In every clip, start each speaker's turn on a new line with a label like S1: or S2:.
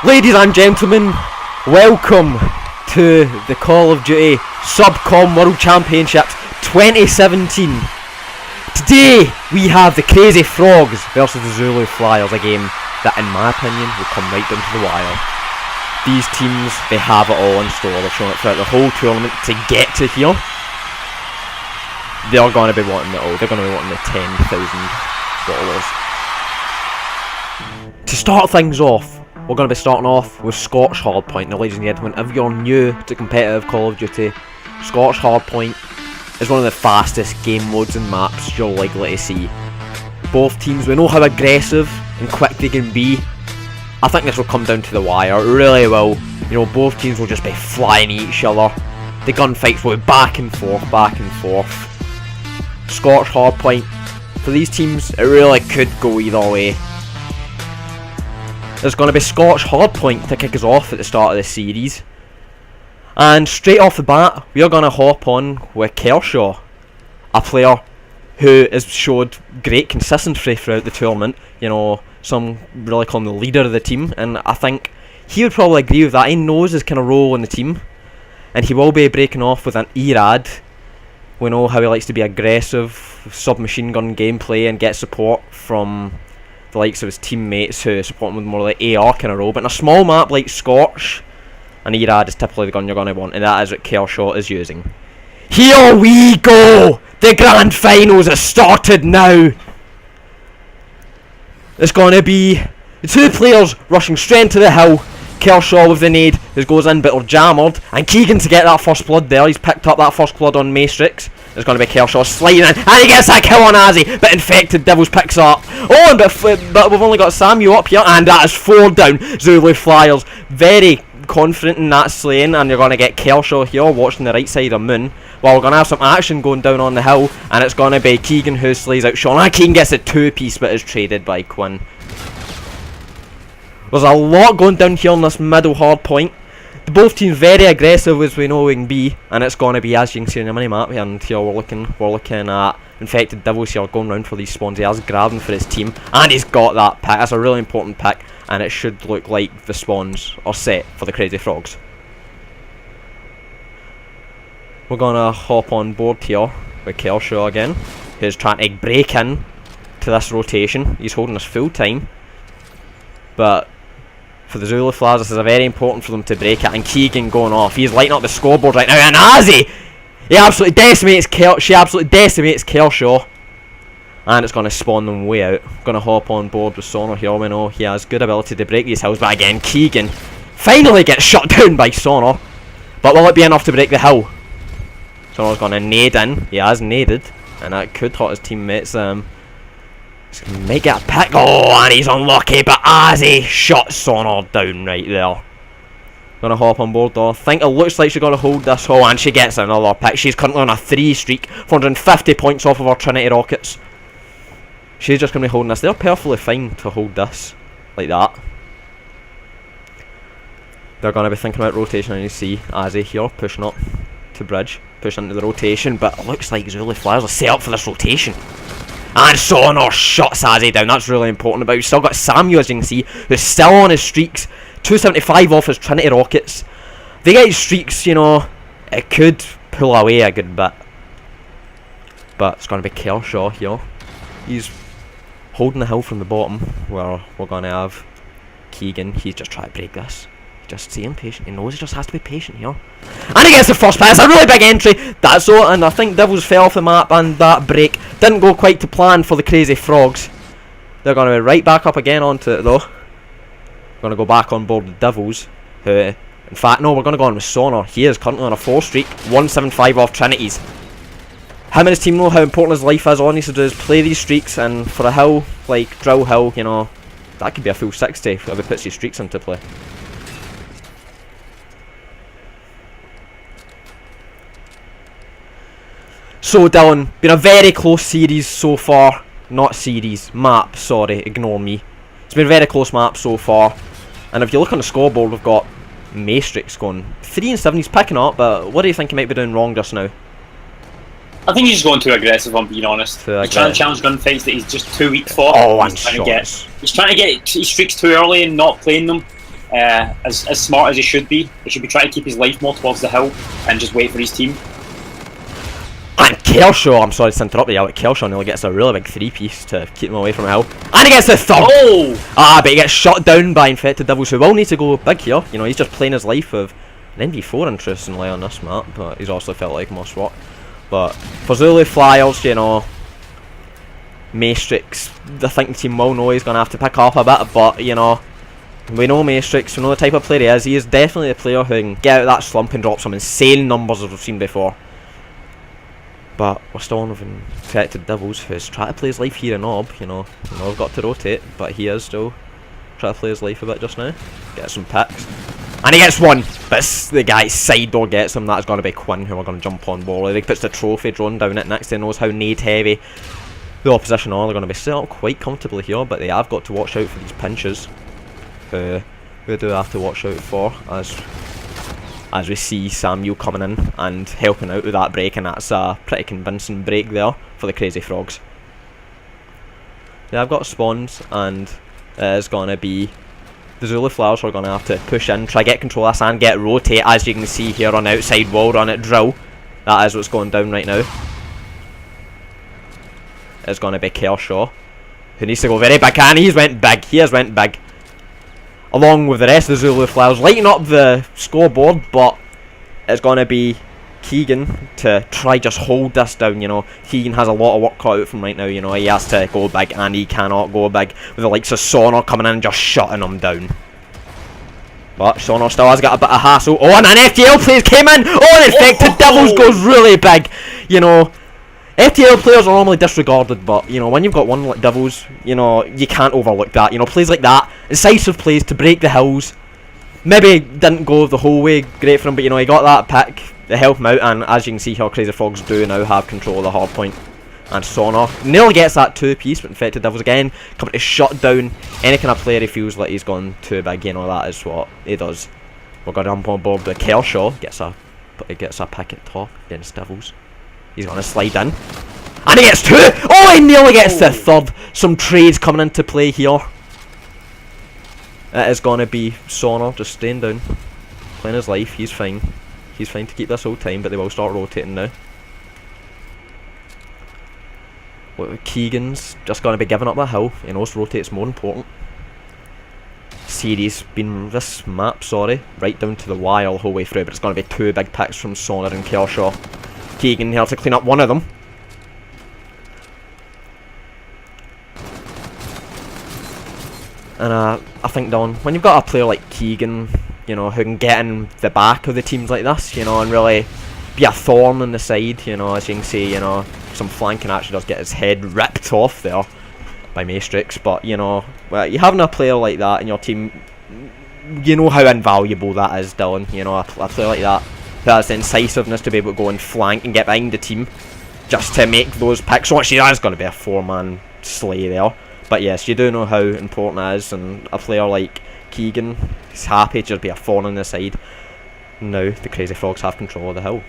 S1: Ladies and gentlemen, welcome to the Call of Duty Subcom World Championships 2017. Today we have the Crazy Frogs versus the Zulu Flyers, a game that in my opinion will come right down to the wire. These teams, they have it all in store. They've shown it throughout the whole tournament to get to here. They're going to be wanting it all. They're going to be wanting the $10,000. To start things off, we're going to be starting off with Scotch Hardpoint. Now, ladies and gentlemen, if you're new to competitive Call of Duty, Scotch Hardpoint is one of the fastest game modes and maps you're likely to see. Both teams, we know how aggressive and quick they can be. I think this will come down to the wire, it really will. You know, both teams will just be flying at each other. The gunfights will be back and forth, back and forth. Scotch Hardpoint, for these teams, it really could go either way. There's going to be Scotch Hardpoint to kick us off at the start of the series. And straight off the bat, we are going to hop on with Kershaw, a player who has showed great consistency throughout the tournament. You know, some really call him the leader of the team, and I think he would probably agree with that. He knows his kind of role in the team, and he will be breaking off with an ERAD. We know how he likes to be aggressive, submachine gun gameplay, and get support from the likes of his teammates who support him with more like AR kind of role. But in a small map like Scotch, an ERAD is typically the gun you're going to want, and that is what Kershaw is using. Here we go! The grand finals have started now! It's going to be the two players rushing straight into the hill. Kershaw with the nade, who goes in but are jammered, and Keegan to get that first blood there. He's picked up that first blood on Maastricht. It's going to be Kershaw sliding in, and he gets that kill on Azzy, but Infected Devils picks up. Oh, but we've only got Samu up here, and that is 4 down. Zulu Flyers very confident in that slaying, and you're going to get Kershaw here watching the right side of Moon. Well, we're going to have some action going down on the hill, and it's going to be Keegan who slays out Sean. And Keegan gets a 2-piece, but is traded by Quinn. There's a lot going down here on this middle hard point. Both teams very aggressive as we know we can be, and it's going to be, as you can see on the mini map, and here we're looking at Infected Devils here going round for these spawns. He has grabbing for his team, and he's got that pick. That's a really important pick, and it should look like the spawns are set for the Crazy Frogs. We're gonna hop on board here with Kershaw again, who's trying to break in to this rotation. He's holding us full time, but for the Zulu Flyers, this is very important for them to break it, and Keegan going off. He's lighting up the scoreboard right now, and Azzy! She absolutely decimates Kershaw. And it's going to spawn them way out. Going to hop on board with Sonar here. We know he has good ability to break these hills, but again, Keegan finally gets shut down by Sonar. But will it be enough to break the hill? Sonar's going to nade in. He has naded, and that could hurt his teammates. Might get a pick. Oh, and he's unlucky, but Azzy shot Sonar down right there. Gonna hop on board though. I think it looks like she's gonna hold this hole, and she gets another pick. She's currently on a 3 streak, 450 points off of her Trinity rockets. She's just gonna be holding this. They're perfectly fine to hold this like that. They're gonna be thinking about rotation, and you see Azzy here pushing up to bridge, pushing into the rotation, but it looks like Zulu Flyers are set up for this rotation. And Sonar shuts Azzy down. That's really important. But we've still got Samu, as you can see, who's still on his streaks. 275 off his Trinity rockets. If they get his streaks, you know, it could pull away a good bit. But it's going to be Kershaw here. He's holding the hill from the bottom, where we're going to have Keegan. He's just trying to break this. Just staying patient. He knows he just has to be patient here. And he gets the first pass. A really big entry. That's so. And I think Devils fell off the map, and that break didn't go quite to plan for the Crazy Frogs. They're going to be right back up again onto it though. Going to go back on board with Devils, who, in fact, no, we're going to go on with Sonar. He is currently on a 4 streak, 175 off Trinities. Him and his team know how important his life is. All he needs to do is play these streaks, and for a hill like Drill Hill, you know, that could be a full 60 if he puts these streaks into play. So Dylan, been a very close series so far. Not series, map, sorry, ignore me. It's been a very close map so far. And if you look on the scoreboard, we've got Maastricht going 3 and 7. He's picking up, but what do you think he might be doing wrong just now?
S2: I think he's just going too aggressive, I'm being honest. He's trying to challenge gunfights that he's just too weak for.
S1: Oh,
S2: he's trying to get his streaks too early and not playing them. as smart as he should be. He should be trying to keep his life more towards the hill and just wait for his team.
S1: And Kershaw, I'm sorry to interrupt you, but Kershaw nearly gets a really big 3-piece to keep him away from the hill. And he gets the third!
S2: Oh!
S1: But he gets shot down by Infected Devils, who will need to go big here. You know, he's just playing his life of an NV4, interestingly, on this map, but he's also felt like more SWAT. But for Zulu Flyers, you know, Maastricht, I think the team will know he's going to have to pick up a bit, but, you know, we know Maastricht, we know the type of player he is. He is definitely a player who can get out of that slump and drop some insane numbers as we've seen before. But we're still on with Infected Devils, who's trying to play his life here in Orb, you know. We've got to rotate, but he is still trying to play his life a bit just now. Get some picks. And he gets one! But the guy's side door gets him. That's going to be Quinn, who we're going to jump on board. He puts the trophy drone down it next to him, knows how nade heavy the opposition are. They're going to be set up quite comfortably here, but they have got to watch out for these pinches. We do have to watch out for, as we see Samuel coming in and helping out with that break, and that's a pretty convincing break there for the Crazy Frogs. They have got spawns, and it's going to be the Zulu Flyers who are going to have to push in, try to get control of this and get rotate, as you can see here on the outside wall, run it drill. That is what's going down right now. It's going to be Kershaw, who needs to go very big, and he has went big, along with the rest of the Zulu Flyers, lighting up the scoreboard, but it's going to be Keegan to try just hold this down, you know. Keegan has a lot of work cut out from right now, you know. He has to go big, and he cannot go big with the likes of Sonor coming in and just shutting him down. But Sonor still has got a bit of hassle. Oh, and an FTL player came in! Oh, and Infected Devils goes really big! You know, FTL players are normally disregarded, but, you know, when you've got one like Devils, you know, you can't overlook that. You know, plays like that, incisive plays to break the hills. Maybe didn't go the whole way great for him, but, you know, he got that pick to help him out, and as you can see here, Crazy Frogs do now have control of the hard point. And Sonor nearly gets that 2-piece, but Infected Devils again coming to shut down any kind of player he feels like he's gone too big. You know, that is what he does. We're going to jump on board with Kershaw, gets a pick at top against Devils. He's going to slide in. And he gets 2! Oh, he nearly gets the third. Some trades coming into play here. It is going to be Sonor just staying down, playing his life. He's fine. He's fine to keep this whole time, but they will start rotating now. Keegan's just going to be giving up the hill. He knows rotate's more important. This map, right down to the wire the whole way through, but it's going to be 2 big picks from Sonor and Kershaw. Keegan has to clean up one of them. And I think, Don, when you've got a player like Keegan, you know, who can get in the back of the teams like this, you know, and really be a thorn in the side, you know, as you can see, you know, some flanking actually does get his head ripped off there by Maastricht, but, you know, you having a player like that in your team, you know how invaluable that is, Dylan. You know, a player like that who has the incisiveness to be able to go and flank and get behind the team just to make those picks. So actually, that is going to be a 4-man slay there. But yes, you do know how important it is, and a player like Keegan is happy to just be a thorn on the side. Now the Crazy Frogs have control of the hill.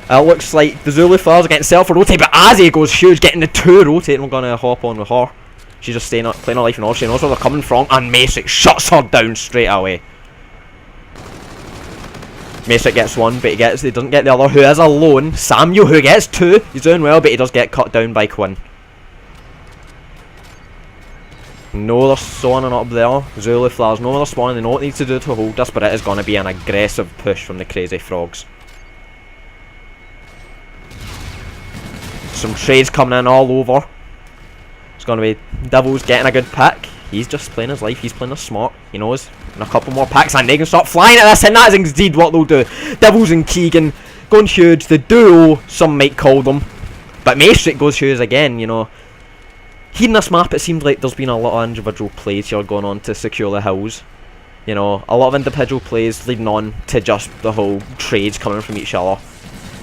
S1: It looks like the Zulu Flyers are getting set up for rotate, but Azzy goes huge, getting the 2 rotate, and we're going to hop on with her. She's just staying up, playing her life in order. She knows where they're coming from, and Maastricht shuts her down straight away. Maastricht gets 1, but he doesn't get the other, who is alone. Samuel, who gets 2. He's doing well, but he does get cut down by Quinn. No, they're spawning up there. Zulu Flyers know they're spawning. They know what they need to do to hold us, but it is going to be an aggressive push from the Crazy Frogs. Some trades coming in all over. It's going to be Devils getting a good pick. He's just playing his life. He's playing this smart. He knows. And a couple more picks, and they can start flying at this, and that is indeed what they'll do. Devils and Keegan going huge. The duo, some might call them. But Maastricht goes huge again, you know. Here in this map, it seems like there's been a lot of individual plays here going on to secure the hills. You know, a lot of individual plays leading on to just the whole trades coming from each other.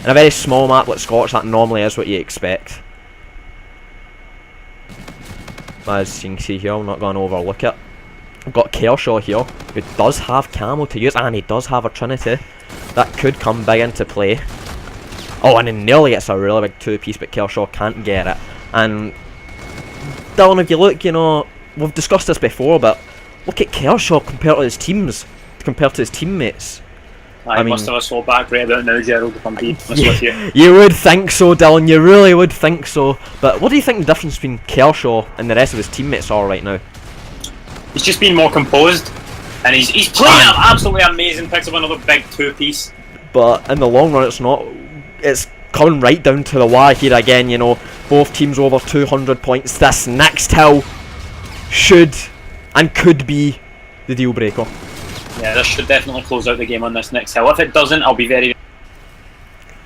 S1: In a very small map like Scotch, that normally is what you expect. As you can see here, I'm not going to overlook it. I've got Kershaw here, who does have camo to use, and he does have a Trinity. That could come big into play. Oh, and he nearly gets a really big 2-piece, but Kershaw can't get it. And Dylan, if you look, you know, we've discussed this before, but look at Kershaw compared to his teammates.
S2: I mean, must have a slow back right about now, Gerald, if I'm being honest with you.
S1: You would think so, Dylan, you really would think so. But what do you think the difference between Kershaw and the rest of his teammates are right now?
S2: He's just been more composed, and he's playing an absolutely amazing, picks up another big 2-piece.
S1: But in the long run, it's coming right down to the wire here again, you know. Both teams over 200 points. This next hill should and could be the deal breaker.
S2: Yeah, this should definitely close out the game on this next hill. If it doesn't, I'll be very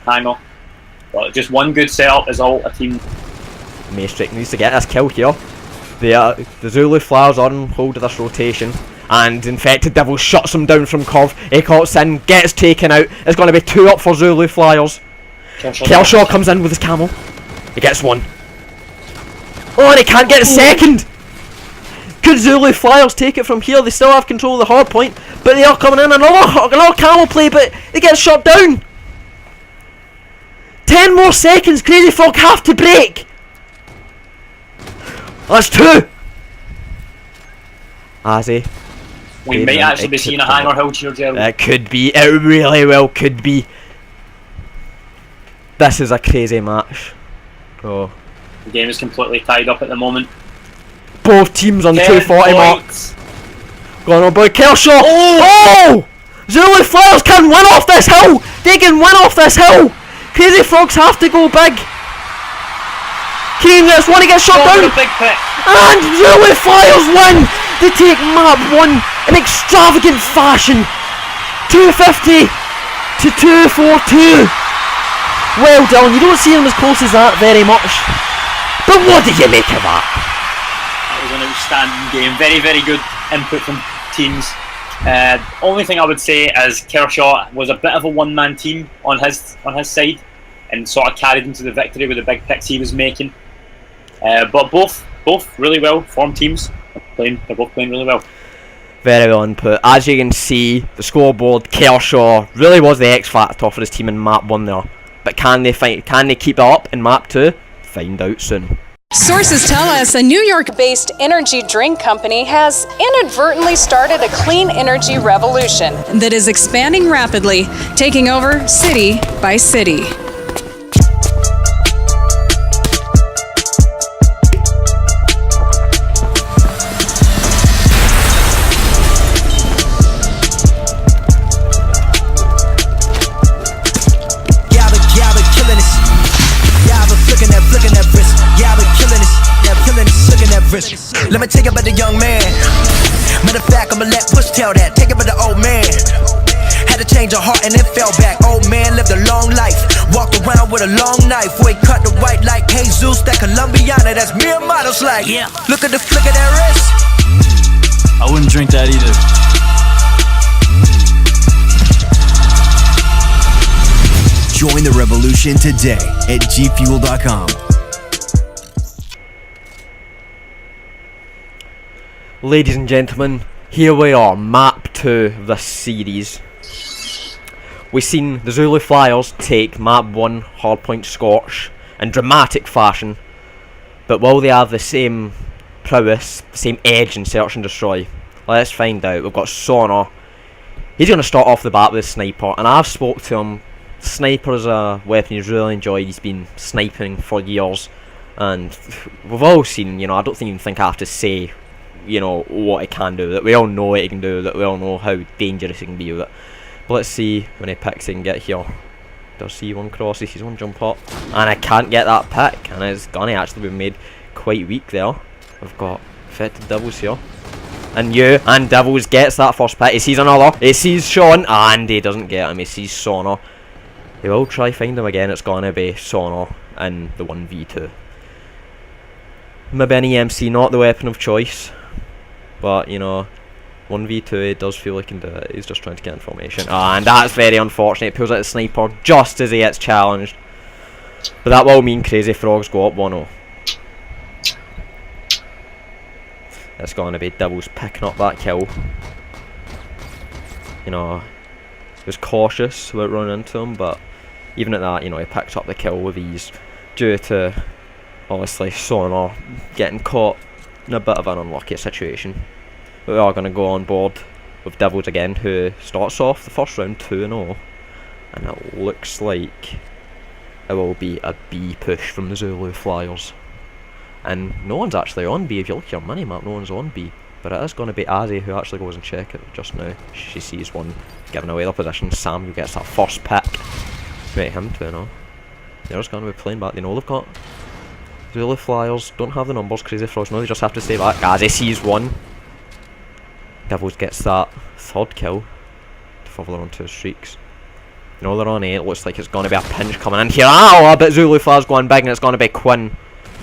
S2: angry. But just one good setup is all a team.
S1: Maestric needs to get this kill here. The Zulu Flyers are on hold of this rotation, and Infected Devil shuts him down from curve. He cuts in, gets taken out. It's going to be 2 up for Zulu Flyers. Kershaw comes in with his camel. He gets 1. Oh, and he can't get a second. Could Zulu Flyers take it from here? They still have control of the hard point, but they are coming in. Another camel play, but they get shot down. 10 more seconds. Crazy Frog have to break. That's 2. Azzy.
S2: We may actually be seeing a hanger hill here, Gerald.
S1: It could be. It really well could be. This is a crazy match. Oh.
S2: The game is completely tied up at the moment.
S1: Both teams on 240 marks. Going on by Kershaw. Oh! Zulu Flyers can win off this hill. They can win off this hill. Crazy Frogs have to go big. Kane gets 1, he gets shot down. And Zulu Flyers win. They take map 1 in extravagant fashion. 250 to 242. Well done. You don't see them as close as that very much. But what do you make of that?
S2: That was an outstanding game. Very, very good input from teams. Only thing I would say is Kershaw was a bit of a one-man team on his side, and sort of carried him to the victory with the big picks he was making. But both really well formed teams. They're both playing really well.
S1: Very well input. As you can see, the scoreboard, Kershaw really was the X factor for his team in map 1 there. But can they keep it up in map 2? Find out soon.
S3: Sources tell us a New York-based energy drink company has inadvertently started a clean energy revolution that is expanding rapidly, taking over city by city.
S4: Let me take it by the young man. Matter of fact, I'ma let Push tell that. Take it by the old man. Had to change her heart and it fell back. Old man lived a long life. Walked around with a long knife. Boy cut the white like Jesus. That Colombiana, that's mere models like. Yeah. Look at the flick of that wrist.
S5: I wouldn't drink that either.
S4: Join the revolution today at gfuel.com.
S1: Ladies and gentlemen, here we are, map 2 of this series. We've seen the Zulu Flyers take map 1 hardpoint Scorch in dramatic fashion, but will they have the same prowess, the same edge in Search and Destroy? Let's find out. We've got Sonar. He's going to start off the bat with a sniper, and I've spoke to him. Sniper is a weapon he's really enjoyed. He's been sniping for years, and we've all seen, I don't even think I have to say, what he can do, that we all know what he can do, that we all know how dangerous he can be with it. But let's see when he picks, he can get here. Does see one cross, he sees one jump up, and I can't get that pick, and it's gonna actually be made quite weak there. We've got Infected Devils here, and Devils gets that first pick. He sees another, he sees Sean, and he doesn't get him. He sees Sonar. He will try find him again. It's gonna be Sonar in the 1v2. Maybe an EMC, not the weapon of choice, but 1v2, it does feel like he can do it. He's just trying to get information. And that's very unfortunate. He pulls out the sniper just as he gets challenged. But that will mean Crazy Frogs go up 1-0. It's going to be Devils picking up that kill. He was cautious about running into him, but even at that, he picked up the kill with ease due to Obviously, Sonar getting caught in a bit of an unlucky situation. But we are going to go on board with Devils again, who starts off the first round 2-0. And it looks like it will be a B push from the Zulu Flyers. And no one's actually on B. If you look at your mini map, no one's on B. But it is going to be Azzy who actually goes and check it just now. She sees one giving away their position. Samuel gets that first pick. Make him 2-0. They're just going to be playing back. They know they've got Zulu Flyers. Don't have the numbers. Crazy Frogs. No, they just have to stay back. Azzy sees one. Devils gets that third kill to further on 2 streaks. You know they're on 8. It looks like it's going to be a pinch coming in here. Oh, but Zulu Flyers going big and it's going to be Quinn.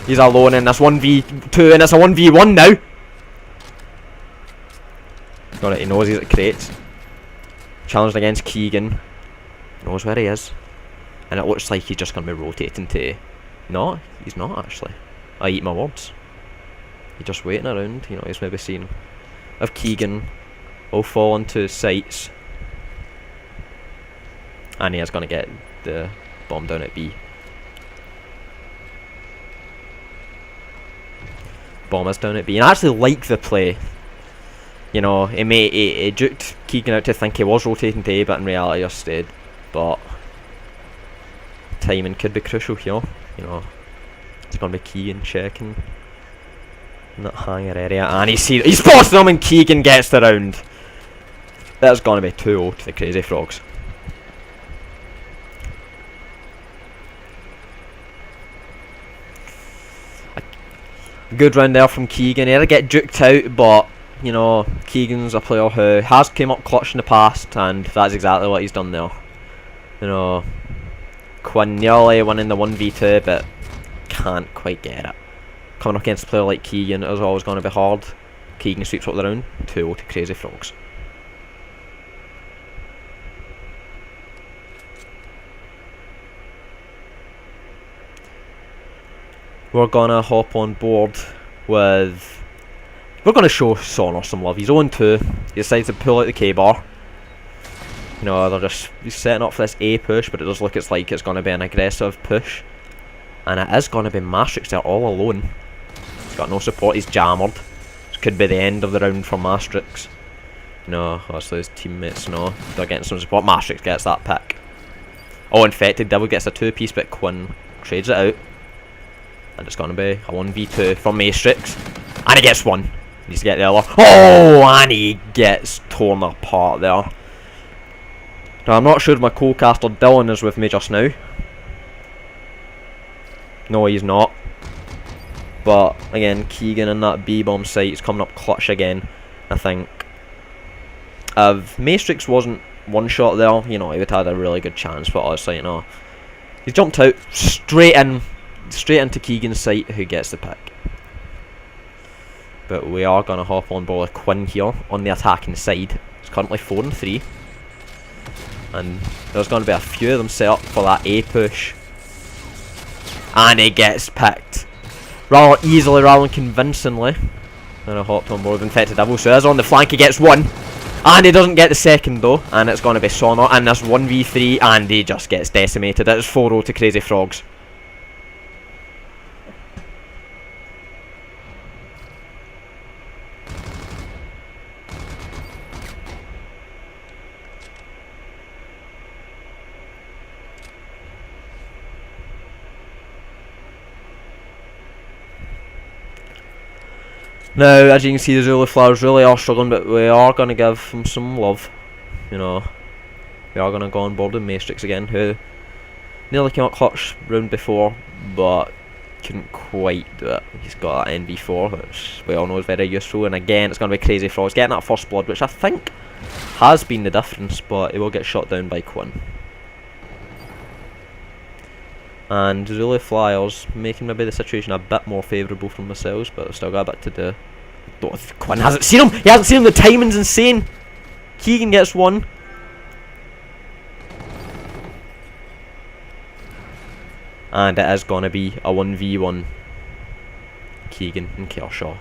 S1: He's alone in this 1v2 and it's a 1v1 now. He knows he's at crates. Challenged against Keegan. Knows where he is. And it looks like he's just going to be rotating to... No, he's not actually. I eat my words. He's just waiting around. You know, he's maybe seen if Keegan will fall into sights. And he is going to get the bomb down at B. Bomb is down at B. And I actually like the play. You know, he juked Keegan out to think he was rotating to A, but in reality just stayed. But timing could be crucial here. You know, it's going to be Keegan checking in that higher area, and he spots them, and Keegan gets the round. That's going to be 2-0 to the Crazy Frogs. A good round there from Keegan. He had to get juked out, but you know, Keegan's a player who has came up clutch in the past, and that's exactly what he's done there. You know, Quinn nearly winning the 1v2, but can't quite get it. Coming up against a player like Keegan is always going to be hard. Keegan sweeps up the round, 2-0 to Crazy Frogs. We're gonna hop on board with... We're going to show Sonar some love. He's 0-2. He decides to pull out the K-bar. You know, they're just setting up for this A push, but it does look like it's going to be an aggressive push. And it is going to be Maastricht there all alone. He's got no support. He's jammered. This could be the end of the round for Maastricht. No, obviously his teammates know they're getting some support. Maastricht gets that pick. Oh, Infected Devil gets a 2-piece, but Quinn trades it out. And it's going to be a 1v2 from Maastricht. And he gets one. Needs to get the other. Oh, and he gets torn apart there. Now, I'm not sure if my co-caster Dylan is with me just now. No, he's not. But, again, Keegan in that B-bomb site is coming up clutch again, I think. If Maastricht wasn't one shot there, you know, he would have had a really good chance. But honestly, you know, he's jumped out straight into Keegan's site, who gets the pick. But we are going to hop on board with Quinn here on the attacking side. It's currently 4-3. And there's going to be a few of them set up for that A push. And he gets picked. Rather easily, rather than convincingly. And I hopped on board with Infected Devil. So there's on the flank, he gets one. And he doesn't get the second though. And it's going to be Sonar. And this 1v3. And he just gets decimated. It's 4-0 to Crazy Frogs. Now, as you can see, the Zulu Flyers really are struggling, but we are going to give them some love. You know, we are going to go on board with Maastricht again, who nearly came out clutch round before, but couldn't quite do it. He's got that NV4, which we all know is very useful, and again, it's going to be Crazy Frogs getting that first blood, which I think has been the difference, but he will get shot down by Quinn. And Zulu Flyers making maybe the situation a bit more favourable for themselves, but they've still got a bit to do. Quinn hasn't seen him! He hasn't seen him! The timing's insane! Keegan gets one. And it is going to be a 1v1. Keegan and Kershaw.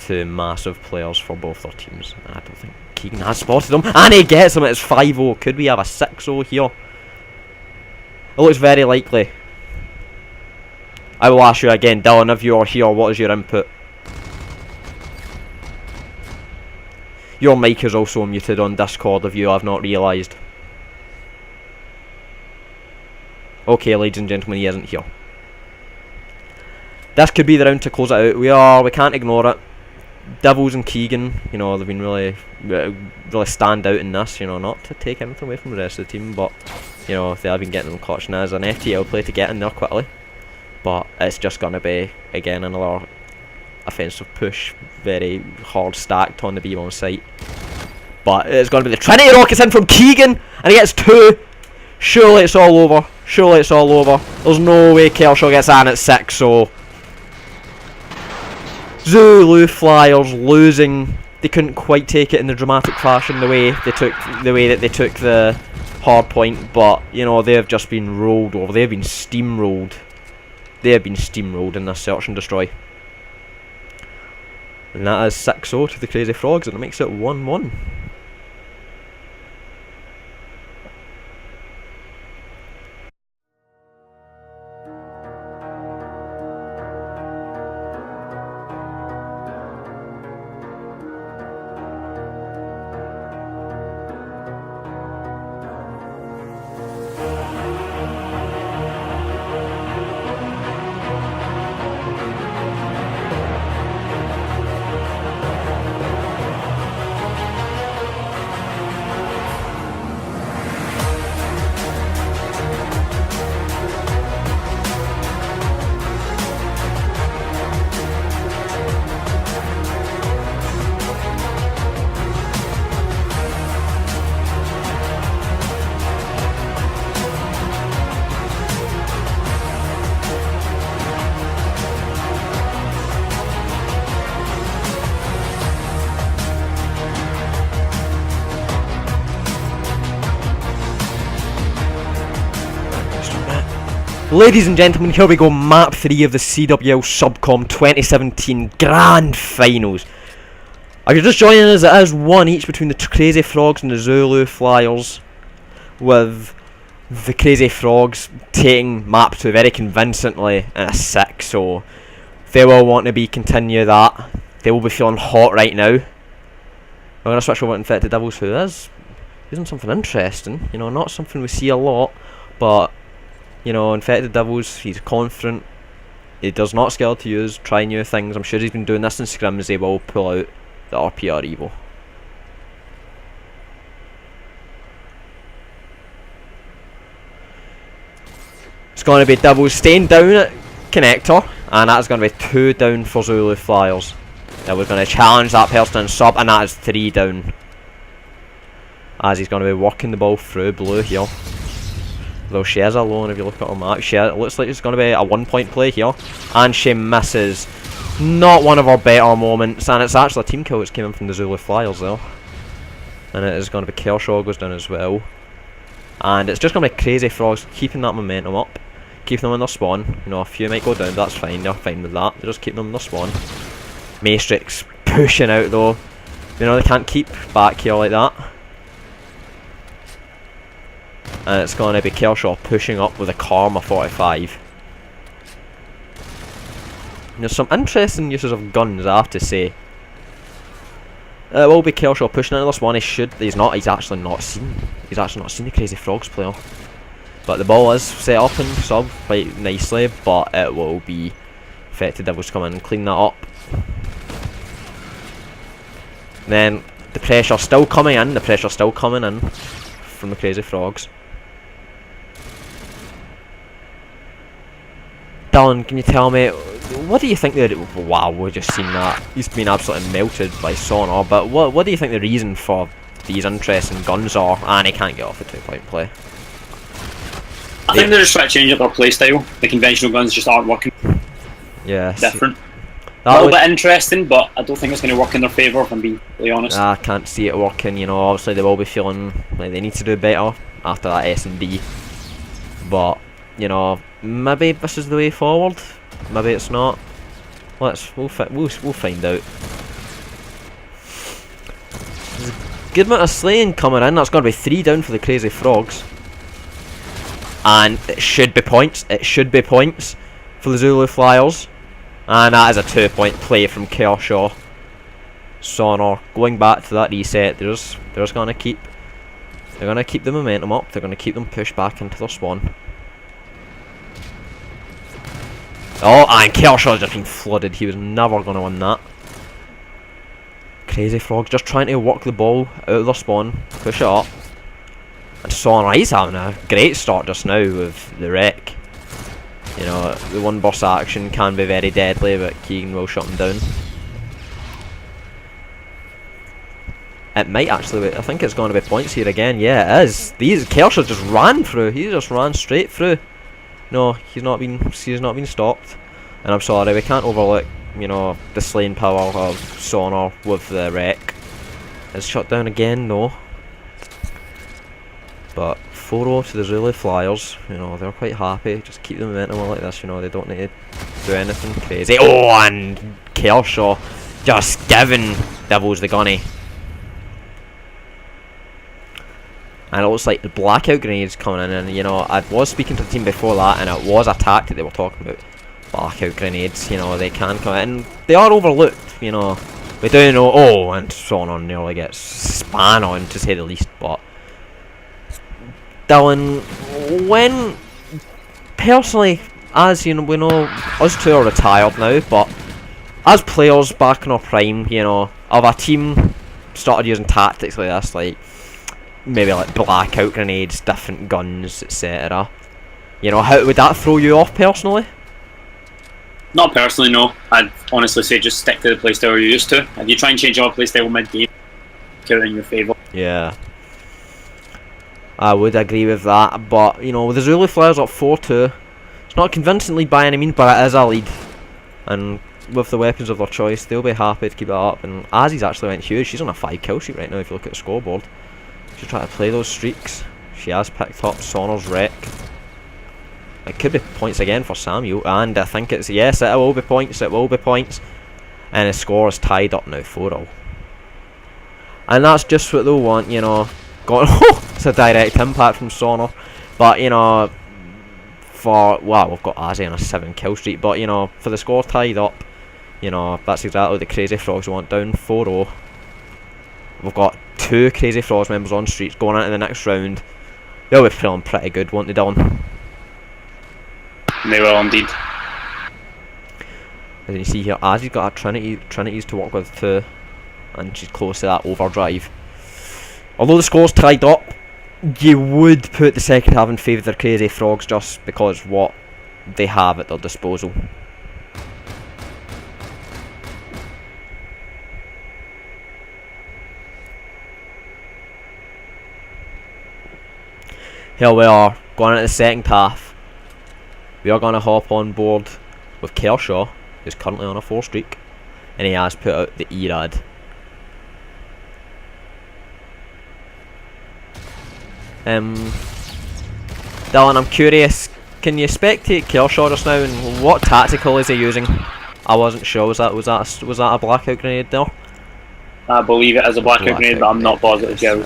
S1: Two massive players for both their teams. I don't think Keegan has spotted him. And he gets him! It's 5-0. Could we have a 6-0 here? It looks very likely. I will ask you again, Dylan, if you're here, what is your input? Your mic is also muted on Discord if you have not realised. Okay, ladies and gentlemen, he isn't here. This could be the round to close it out. We can't ignore it. Devils and Keegan, you know, they've been really stand out in this, you know, not to take anything away from the rest of the team, but, you know, they have been getting them clutch. And as an FTL play to get in there quickly, but it's just going to be, again, another offensive push, very hard stacked on the B1 site. But it's going to be the Trinity Rockets in from Keegan, and he gets 2. Surely it's all over. Surely it's all over. There's no way Kershaw gets in at 6, so Zulu Flyers losing. They couldn't quite take it in the dramatic fashion the way that they took the hard point, but you know, they have just been rolled over. They have been steamrolled. They have been steamrolled in this search and destroy. And that is 6-0 to the Crazy Frogs, and it makes it 1-1. Ladies and gentlemen, here we go, map 3 of the CWL Subcom 2017 Grand Finals. If you're just joining us, it is 1 each between the Crazy Frogs and the Zulu Flyers, with the Crazy Frogs taking map 2 very convincingly in a 6, so they will want to continue that. They will be feeling hot right now. We're going to switch over to Infected Devils, who is doing something interesting, you know, not something we see a lot, but you know, Infected Devils, he's confident, he does not scared to use, try new things. I'm sure he's been doing this in scrims. They will pull out the RPR Evo. It's going to be Devils staying down at connector, and that's going to be 2 down for Zulu Flyers. Devils going to challenge that person in sub, and that is 3 down, as he's going to be working the ball through blue here. Though she is alone, if you look at her map, it looks like it's going to be a 1-point play here, and she misses. Not one of her better moments, and it's actually a team kill which came in from the Zulu Flyers though. And it is going to be Kershaw goes down as well. And it's just going to be Crazy Frogs keeping that momentum up, keeping them in their spawn. You know, a few might go down, that's fine, they're fine with that. They're just keeping them in their spawn. Maastricht's pushing out though. You know, they can't keep back here like that. And it's going to be Kershaw pushing up with a Karma 45. And there's some interesting uses of guns, I have to say. It will be Kershaw pushing into this one. He's actually not seen the Crazy Frogs player. But the ball is set up and sub quite nicely, but it will be Infected Devils to come in and clean that up. Then the pressure still coming in, from the Crazy Frogs. Dylan, can you tell me, what do you think wow, we've just seen that. He's been absolutely melted by Sonar, but what do you think the reason for these interesting guns are? And he can't get off the 2-point play.
S2: I think they're just trying to change up their playstyle. The conventional guns just aren't working.
S1: Yeah.
S2: Different. A little bit interesting, but I don't think it's going to work in their favour, if I'm being really honest.
S1: I can't see it working, you know, obviously they will be feeling like they need to do better after that S&D. But, you know, maybe this is the way forward, maybe it's not. We'll find out. There's a good amount of slaying coming in. That's going to be 3 down for the Crazy Frogs. And it should be points, for the Zulu Flyers. And that is a 2-point play from Kershaw. Sonor going back to that reset. They're just gonna keep the momentum up. They're gonna keep them pushed back into their spawn. Oh, and Kershaw's just been flooded. He was never gonna win that. Crazy Frogs just trying to work the ball out of their spawn, push it up. And Sonor, he's having a great start just now with the wreck. You know, the one burst action can be very deadly, but Keegan will shut him down. It might actually, I think it's going to be points here again. Yeah, it is. Kershaw just ran through. He just ran straight through. No, he's not been stopped. And I'm sorry, we can't overlook, you know, the slaying power of Sonor with the wreck. It's shut down again, no. But 4-0 to the Zulu Flyers. You know, they're quite happy. Just keep the momentum like this. You know, they don't need to do anything crazy. Oh, and Kershaw just giving Devils the gunny. And it looks like the blackout grenades coming in, and you know, I was speaking to the team before that, and it was a tactic they were talking about. Blackout grenades, you know, they can come in. They are overlooked, you know. We do know. Oh, and Sonor nearly gets span on, to say the least. But Dylan, when personally, as you know, we know us two are retired now, but as players back in our prime, you know, of a team started using tactics like this, like maybe like blackout grenades, different guns, etc. You know, how would that throw you off personally?
S2: Not personally, no. I'd honestly say just stick to the playstyle you're used to. If you try and change your playstyle mid-game, count in your favour.
S1: Yeah, I would agree with that, but you know, with the Zulu Flyers up 4-2, it's not a convincing lead by any means, but it is a lead. And with the weapons of their choice, they'll be happy to keep it up. And Azzy's actually went huge. She's on a 5-kill streak right now if you look at the scoreboard. She's trying to play those streaks. She has picked up Sonor's wreck. It could be points again for Samuel, and I think it's, yes, it will be points, it will be points. And the score is tied up now, 4-0. And that's just what they'll want, you know. It's a direct impact from Sonor. But, you know, well, we've got Azzy on a 7-kill streak, but, you know, for the score tied up, you know, that's exactly what the Crazy Frogs want, down 4-0. We've got 2 Crazy Frogs members on streets going into the next round. They'll be feeling pretty good, won't they, Dylan?
S2: They will indeed.
S1: As you see here, Azzy's got a Trinities to work with too, and she's close to that overdrive. Although the score's tied up, you would put the second half in favour of the Crazy Frogs just because what they have at their disposal. Here we are, going into the second half. We are going to hop on board with Kershaw, who's currently on a 4 streak, and he has put out the ERAD. Dylan, I'm curious, can you spectate Kershaw just now, and what tactical is he using? I wasn't sure. Was that a blackout grenade there?
S2: I believe it is a blackout grenade, but I'm not positive. Yeah.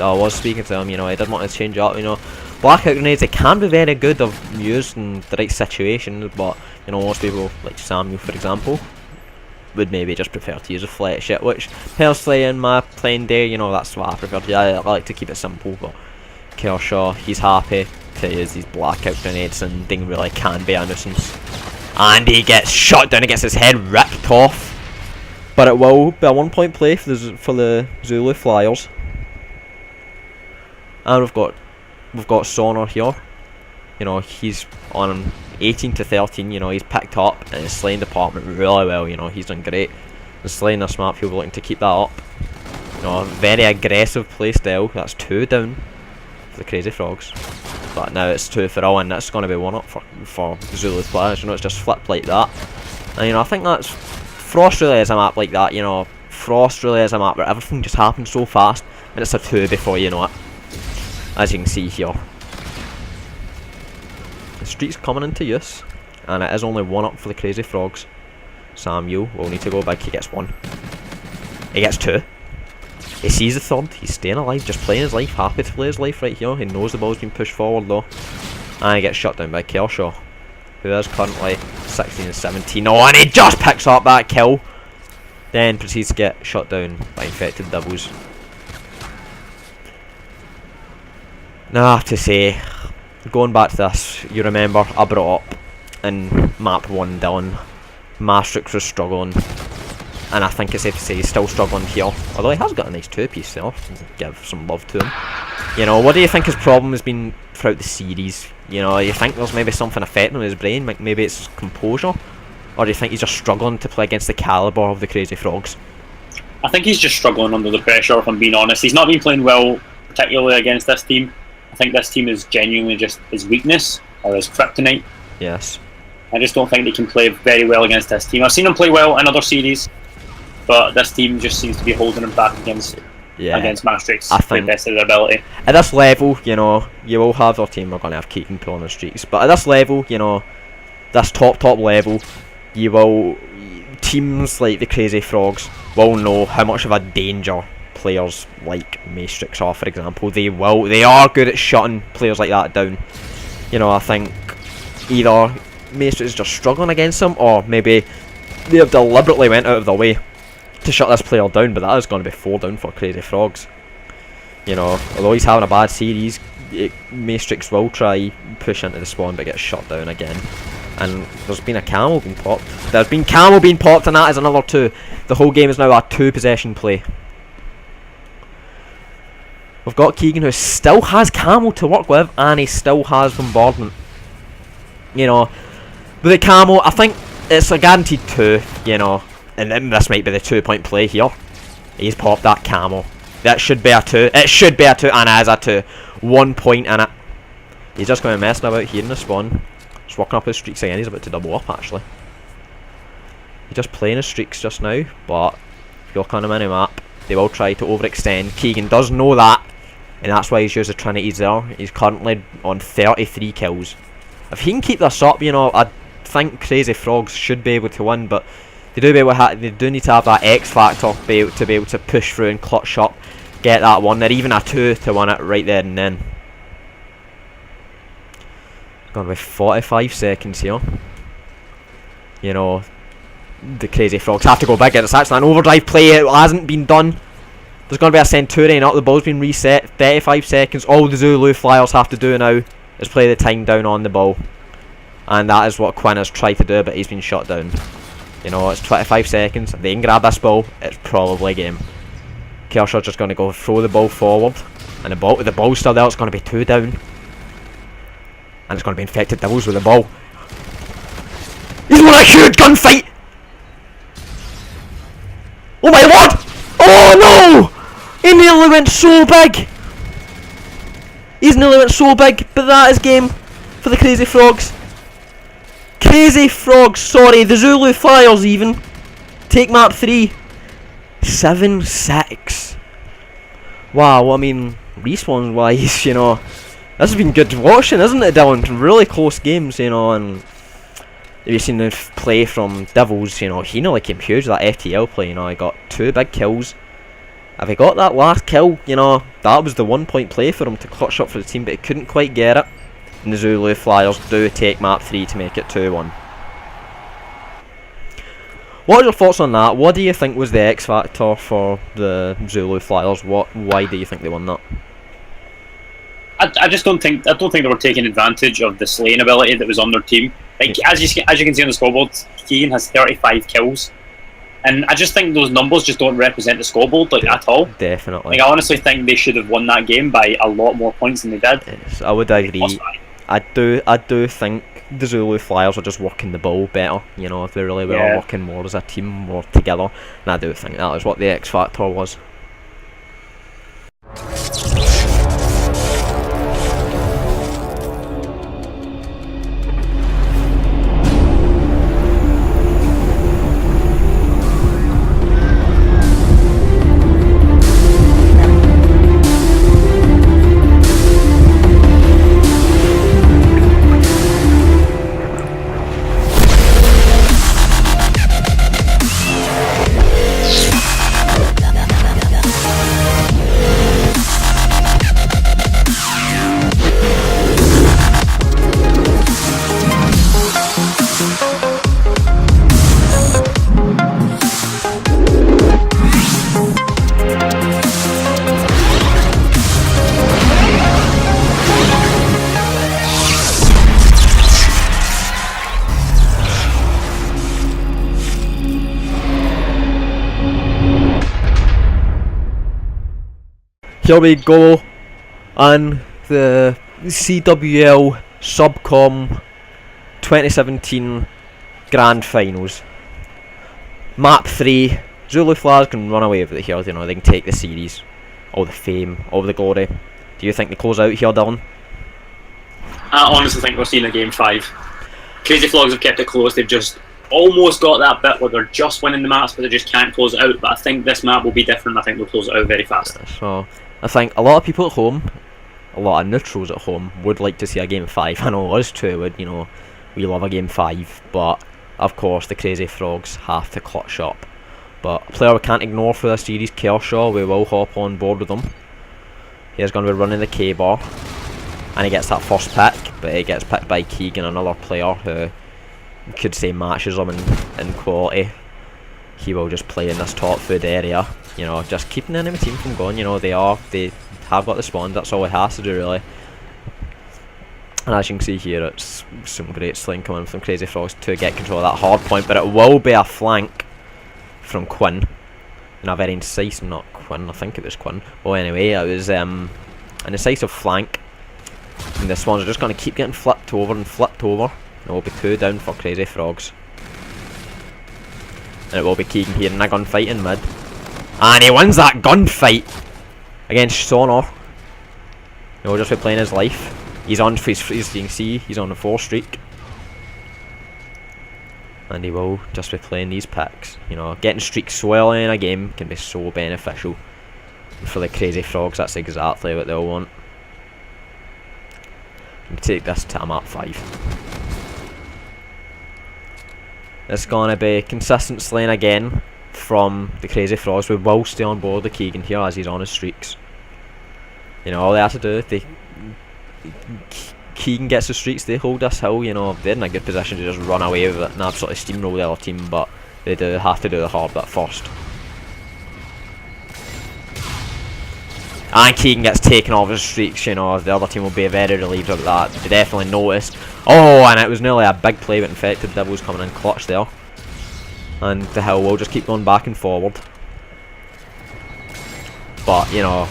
S1: I was speaking to him. You know, he did want to change it up. You know, blackout grenades, they can be very good if used in the right situations, but you know, most people, like Samuel for example, would maybe just prefer to use a fletch it, which personally in my playing day, you know, that's what I prefer to do. I like to keep it simple, but Kershaw, he's happy to use these blackout grenades, and they really can be a nuisance. And he gets shot down, he gets his head ripped off. But it will be a 1-point play for the Zulu Flyers. And we've got Sonor here. You know, he's on 18-13. You know, he's picked up in his slaying department really well. You know, he's done great. The slaying are smart. People looking to keep that up. You know, very aggressive play style. That's 2 down for the Crazy Frogs. But now it's 2 for all, and that's going to be 1 up for Zulu Flyers. You know, it's just flipped like that. And you know, I think that's Frost really is a map like that. You know, Frost really is a map where everything just happens so fast, and it's a 2 before you know it. As you can see here, the street's coming into use, and it is only 1 up for the Crazy Frogs. Samuel will need to go big. He gets 1. He gets 2. He sees the 3rd. He's staying alive, just playing his life, happy to play his life right here. He knows the ball's been pushed forward though, and he gets shut down by Kershaw, who is currently 16 and 17. Oh, and he just picks up that kill. Then proceeds to get shot down by infected devils. Now I have to say, going back to this, you remember I brought up in map 1 Dylan, Maastricht was struggling, and I think it's safe to say he's still struggling here, although he has got a nice 2-piece there, give some love to him. You know, what do you think his problem has been throughout the series? You know, you think there's maybe something affecting his brain, like maybe it's composure? Or do you think he's just struggling to play against the calibre of the Crazy Frogs?
S2: I think he's just struggling under the pressure, if I'm being honest. He's not been playing well, particularly against this team. I think this team is genuinely just his weakness, or his kryptonite.
S1: Yes.
S2: I just don't think they can play very well against this team. I've seen him play well in other series, but this team just seems to be holding him back against Maastricht's to the best of their ability.
S1: At this level, you know, you will have their team are going to have Keegan pulling the streaks, but at this level, you know, this top level, you will, teams like the Crazy Frogs will know how much of a danger players like Maastricht are, for example. They are good at shutting players like that down. You know, I think either Maastricht is just struggling against them, or maybe they have deliberately went out of their way to shut this player down, but that is going to be 4 down for Crazy Frogs. You know, although he's having a bad series, Maastricht will try push into the spawn but get shut down again. And there's been a camel being popped. There's been camel being popped, and that is another 2. The whole game is now a 2-possession play. We've got Keegan, who still has camel to work with, and he still has bombardment. You know, with the camel, I think it's a guaranteed 2, you know, and then this might be the 2-point play here. He's popped that camel. That should be a 2. It should be a 2, and it is a 2. 1 point in it. He's just going to mess about here in the spawn. He's working up his streaks again. He's about to double up, actually. He's just playing his streaks just now, but if you look on the mini-map, they will try to overextend. Keegan does know that, and that's why he's used the Trinities there. He's currently on 33 kills. If he can keep this up, you know, I think Crazy Frogs should be able to win, but they do need to have that X factor to be able to push through and clutch up, get that 1, or even a 2 to win it right there and then. Gonna be 45 seconds here. You know, the Crazy Frogs have to go big. It's actually an overdrive play. It hasn't been done. There's going to be a Centurion up. The ball's been reset. 35 seconds. All the Zulu Flyers have to do now is play the time down on the ball. And that is what Quinn has tried to do, but he's been shot down. You know, it's 25 seconds. If they can grab this ball, it's probably game. Kershaw's just going to go throw the ball forward. And the ball's still there. It's going to be 2 down. And it's going to be infected devils with the ball. He's won a huge gunfight! Oh my lord! Oh no! He nearly went so big! He's nearly went so big, but that is game for the Crazy Frogs. Crazy Frogs, sorry, the Zulu Flyers even. Take map 3. 7-6. Wow, I mean, respawn wise, you know, this has been good watching, isn't it, Dylan? Really close games, you know, and if you've seen the play from Devils, you know, he nearly came huge, that FTL play, you know, he got 2 big kills. If he got that last kill, you know, that was the 1 point play for him to clutch up for the team, but he couldn't quite get it. And the Zulu Flyers do take map 3 to make it 2-1. What are your thoughts on that? What do you think was the X factor for the Zulu Flyers? Why do you think they won that?
S2: I don't think they were taking advantage of the slaying ability that was on their team. Like as you can see on the scoreboard, Keegan has 35 kills, and I just think those numbers just don't represent the scoreboard like at all.
S1: Definitely.
S2: Like I honestly think they should have won that game by a lot more points than they did.
S1: Yes, I would agree. I do think the Zulu Flyers are just working the ball better. You know, they really were working more as a team, more together. And I do think that is what the X factor was. here we go on the CWL Subcom 2017 Grand Finals. Map 3. Zulu Flares can run away with it here, you know, they can take the series. All the fame, all the glory. Do you think they close out here, Dylan?
S2: I honestly think we're seeing a game 5. Crazy Flogs have kept it close. They've just almost got that bit where they're just winning the maps, but they just can't close it out. But I think this map will be different. I think they'll close it out very fast.
S1: So I think a lot of people at home, a lot of neutrals at home, would like to see a game 5. I know us too would. You know, we love a game 5, but of course the Crazy Frogs have to clutch up. But a player we can't ignore for this series, Kershaw. We will hop on board with him. He's going to be running the K-bar, and he gets that first pick, but he gets picked by Keegan, another player who you could say matches him in quality. He will just play in this top food area, you know, just keeping the enemy team from going. You know, they have got the spawn. That's all he has to do really. And as you can see here, it's some great sling coming from Crazy Frogs to get control of that hard point, but it will be a flank from Quinn. And a very incisive, not Quinn, I think it was Quinn. Well, anyway, it was an incisive flank. And this one's just going to keep getting flipped over and flipped over. And it will be 2 down for Crazy Frogs. And it will be Keegan here in a gunfight in mid. And he wins that gunfight against Sonar. He will just be playing his life. He's on, as you can see, he's on a 4 streak. And he will just be playing these picks. You know, getting streaks so early in a game can be so beneficial. And for the Crazy Frogs, that's exactly what they'll want. You can take this to a map 5. It's gonna be consistent slaying again from the Crazy Frogs. We will stay on board the Keegan here as he's on his streaks. You know, all they have to do, Keegan gets the streaks, they hold this hill, you know, they're in a good position to just run away with it and absolutely steamroll the other team, but they do have to do the hard bit first. And Keegan gets taken off his streaks, you know, the other team will be very relieved about that. They definitely noticed. Oh, and it was nearly a big play, but Infected Devils coming in clutch there. And the hill will just keep going back and forward. But, you know,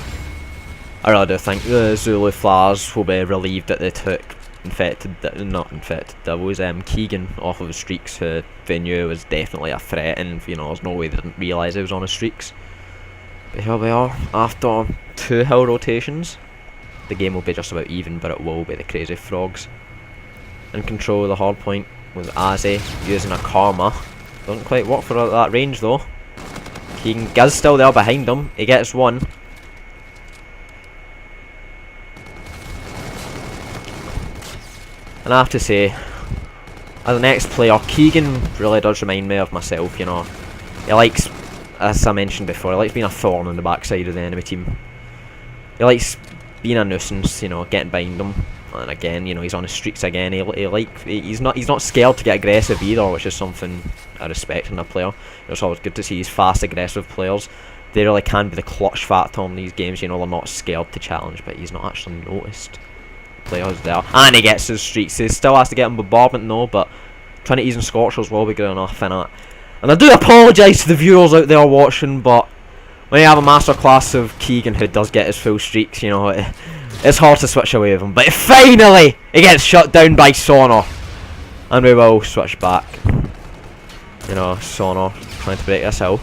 S1: I really do think the Zulu Flares will be relieved that they took not Infected Devils, Keegan off of his streaks, who they knew was definitely a threat, and you know, there's no way they didn't realise he was on his streaks. But here we are, after 2 hill rotations. The game will be just about even, but it will be the Crazy Frogs in control of the hard point with Azzy using a Karma. Doesn't quite work for that range though. Keegan is still there behind him, he gets one. And I have to say, as an ex-player, Keegan really does remind me of myself, you know. He likes, as I mentioned before, he likes being a thorn in the backside of the enemy team. He likes being a nuisance, you know, getting behind them. And again, you know, he's on his streaks again. He's not scared to get aggressive either, which is something I respect in a player. It's always good to see these fast, aggressive players. They really can be the clutch factor in these games, you know, they're not scared to challenge, but he's not actually noticed. Players there, and he gets his streaks. He still has to get him bombardment though, but 20s and Scorchers will be good enough in it. And I do apologise to the viewers out there watching, but when you have a masterclass of Keegan who does get his full streaks, you know, it's hard to switch away with him. But finally, he gets shut down by Sonar, and we will switch back. You know, Sonar trying to break this hill.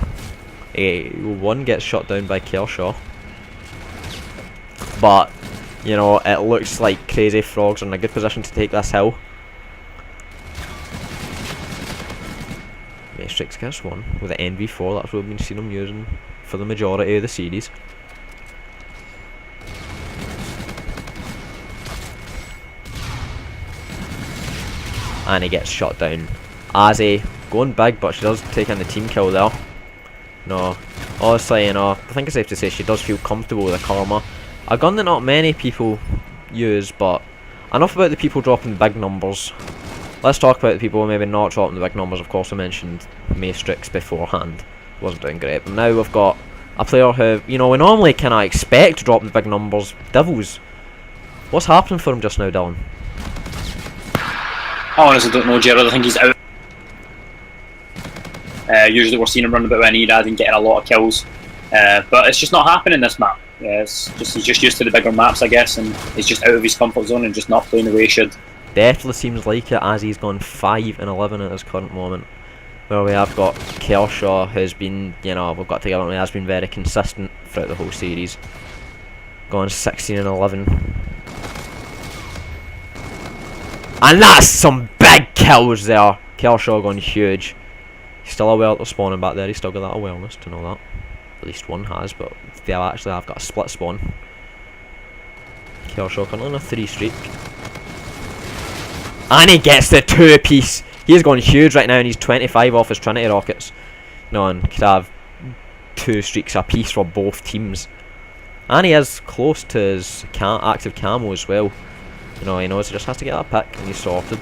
S1: One gets shut down by Kershaw, but you know, it looks like Crazy Frogs are in a good position to take this hill. Matrix gets one with the NV4, that's what we've been seeing him using for the majority of the series. And he gets shot down. Azzy going big, but she does take in the team kill there. No, honestly, you know, I think it's safe to say she does feel comfortable with the Karma. A gun that not many people use, but enough about the people dropping the big numbers. Let's talk about the people maybe not dropping the big numbers. Of course, I mentioned Maestrix beforehand. Wasn't doing great, but now we've got a player who, you know, we normally kind of expect dropping the big numbers. Devils. What's happening for him just now, Dylan?
S2: I honestly don't know, Gerald. I think he's out. Usually we're seeing him running about with an ERAD and getting a lot of kills. But it's just not happening this map. Yeah, he's just used to the bigger maps, I guess, and he's just out of his comfort zone and just not playing the way he should.
S1: Definitely seems like it, as he's gone 5-11 at his current moment. Well, we have got Kershaw, who's been, you know, we've got to give him, he has been very consistent throughout the whole series. Gone 16-11. And that's some big kills there. Kershaw gone huge. He's still aware they're spawning back there, he's still got that awareness to know that. At least one has, but they actually have got a split spawn. Kershaw currently on a 3 streak. And he gets the 2-piece. He's going huge right now, and he's 25 off his Trinity rockets. No, and could have 2 streaks apiece for both teams. And he is close to his active camo as well. You know, he knows he just has to get that pick, and he's sorted.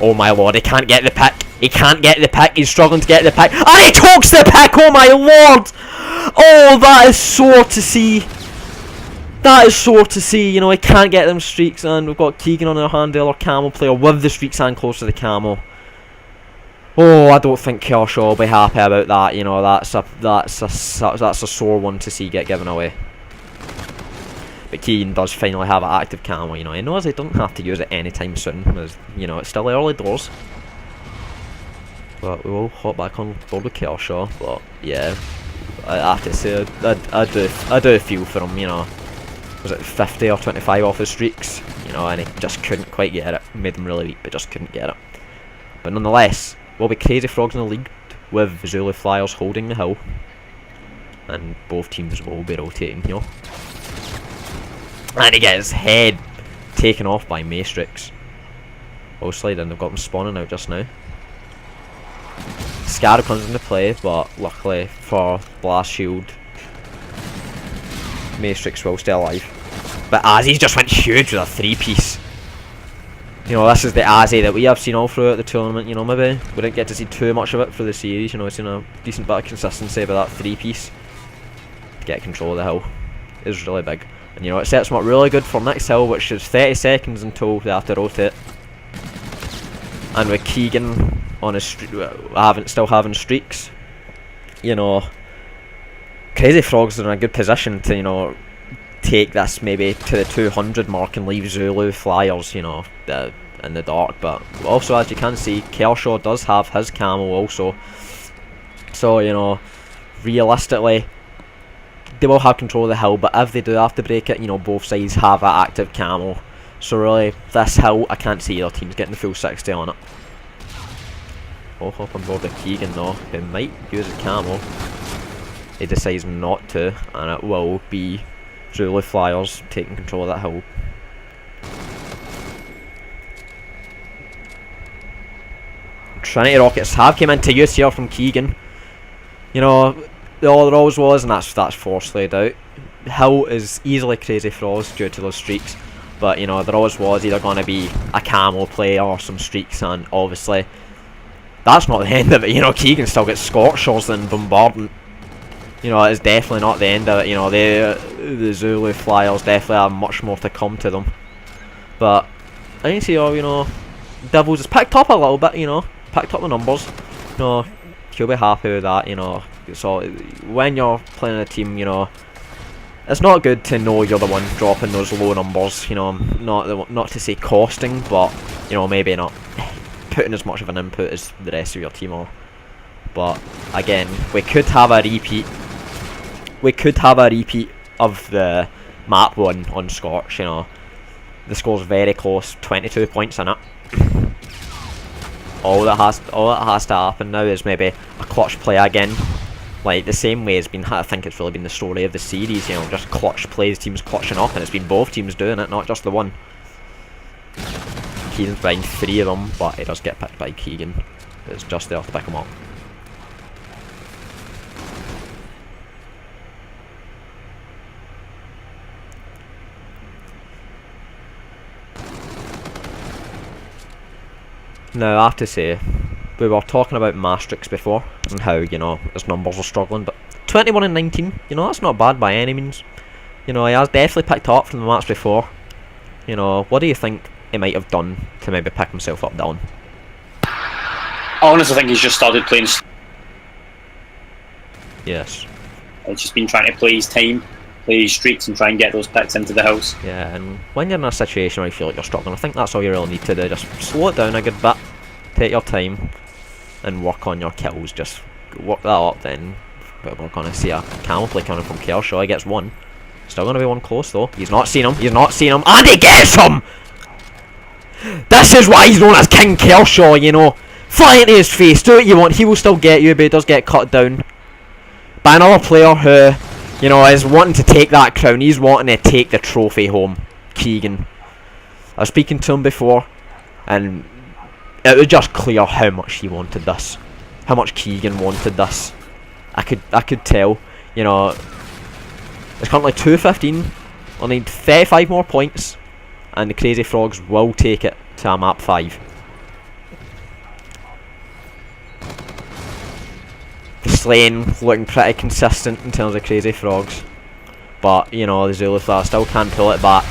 S1: Oh my lord, he can't get the pick. He can't get the pick. He's struggling to get the pick. And he takes the pick! Oh my lord! Oh, that is sore to see. That is sore to see. You know, he can't get them streaks, and we've got Keegan on our hand, the other camo player, with the streaks and close to the camo. Oh, I don't think Kershaw will be happy about that. You know, that's a sore one to see get given away. But Keegan does finally have an active camo. You know, he knows he doesn't have to use it anytime soon. As, you know, it's still early doors. But we will hop back on board with Kershaw. But yeah, I have to say, I do feel for him. You know, was it 50 or 25 off his streaks? You know, and he just couldn't quite get it. Made them really weak, but just couldn't get it. But nonetheless, will be Crazy Frogs in the lead with Zulu Flyers holding the hill, and both teams will be rotating here. And he gets his head taken off by Maestrix. Oh, slide in, they've got him spawning out just now. Scarab comes into play, but luckily for Blast Shield, Maestrix will stay alive. But Azzy's just went huge with a 3-piece. You know, this is the Azzy that we have seen all throughout the tournament. You know, maybe we didn't get to see too much of it for the series. You know, it's in a decent bit of consistency, but that 3-piece to get control of the hill is really big. And you know, it sets them up really good for next hill, which is 30 seconds until they have to rotate. And with Keegan on his still having streaks, you know, Crazy Frogs are in a good position to, you know, take this maybe to the 200 mark and leave Zulu Flyers, you know, in the dark. But also, as you can see, Kershaw does have his camo also. So, you know, realistically, they will have control of the hill, but if they do have to break it, you know, both sides have that active camo. So really, this hill, I can't see either team's getting the full 60 on it. We'll hop on board with Keegan though, who might use his camo. He decides not to, and it will be Zulu Flyers taking control of that hill. Trinity Rockets have came into use here from Keegan. You know, all there always was, and that's force laid out. Hill is easily Crazy Frogs due to those streaks, but you know, there always was either going to be a camo play or some streaks, and obviously that's not the end of it. You know, Keegan still gets Scorchers and Bombardment. You know, it's definitely not the end of it. You know, the Zulu Flyers definitely have much more to come to them. But I can see, you know, Devils has picked up a little bit. You know, picked up the numbers. You know, he'll be happy with that. You know, so when you're playing a team, you know, it's not good to know you're the one dropping those low numbers. You know, not to say costing, but you know, maybe not putting as much of an input as the rest of your team are. But again, we could have a repeat. We could have a repeat of the map one on Scorch. You know, the score's very close, 22 points in it. All that has to happen now is maybe a clutch play again, like the same way it's been. I think it's really been the story of the series. You know, just clutch plays, teams clutching up, and it's been both teams doing it, not just the one. Keegan's behind 3 of them, but he does get picked by Keegan. It's just there to pick him up. Now, I have to say, we were talking about Maestrix before, and how, you know, his numbers are struggling, but 21 and 19, you know, that's not bad by any means. You know, he has definitely picked up from the match before. You know, what do you think he might have done to maybe pick himself up down?
S2: I honestly think he's just started playing.
S1: Yes.
S2: He's just been trying to play his time play streaks and try and get those picks into the house.
S1: Yeah, and when you're in a situation where you feel like you're struggling, I think that's all you really need to do. Just slow it down a good bit, take your time, and work on your kills. Just work that up then. But we're going to see a camel play coming from Kershaw. He gets one. Still going to be one close though. He's not seen him. He's not seen him. And he gets him! This is why he's known as King Kershaw, you know. Fly into his face. Do what you want. He will still get you, but he does get cut down by another player who, you know, is wanting to take that crown. He's wanting to take the trophy home. Keegan. I was speaking to him before, and it was just clear how much he wanted this. How much Keegan wanted this. I could tell, you know. It's currently 2:15. I'll need 35 more points, and the Crazy Frogs will take it to a map 5. The slaying looking pretty consistent in terms of Crazy Frogs, but you know the Zulu Flower still can't pull it back.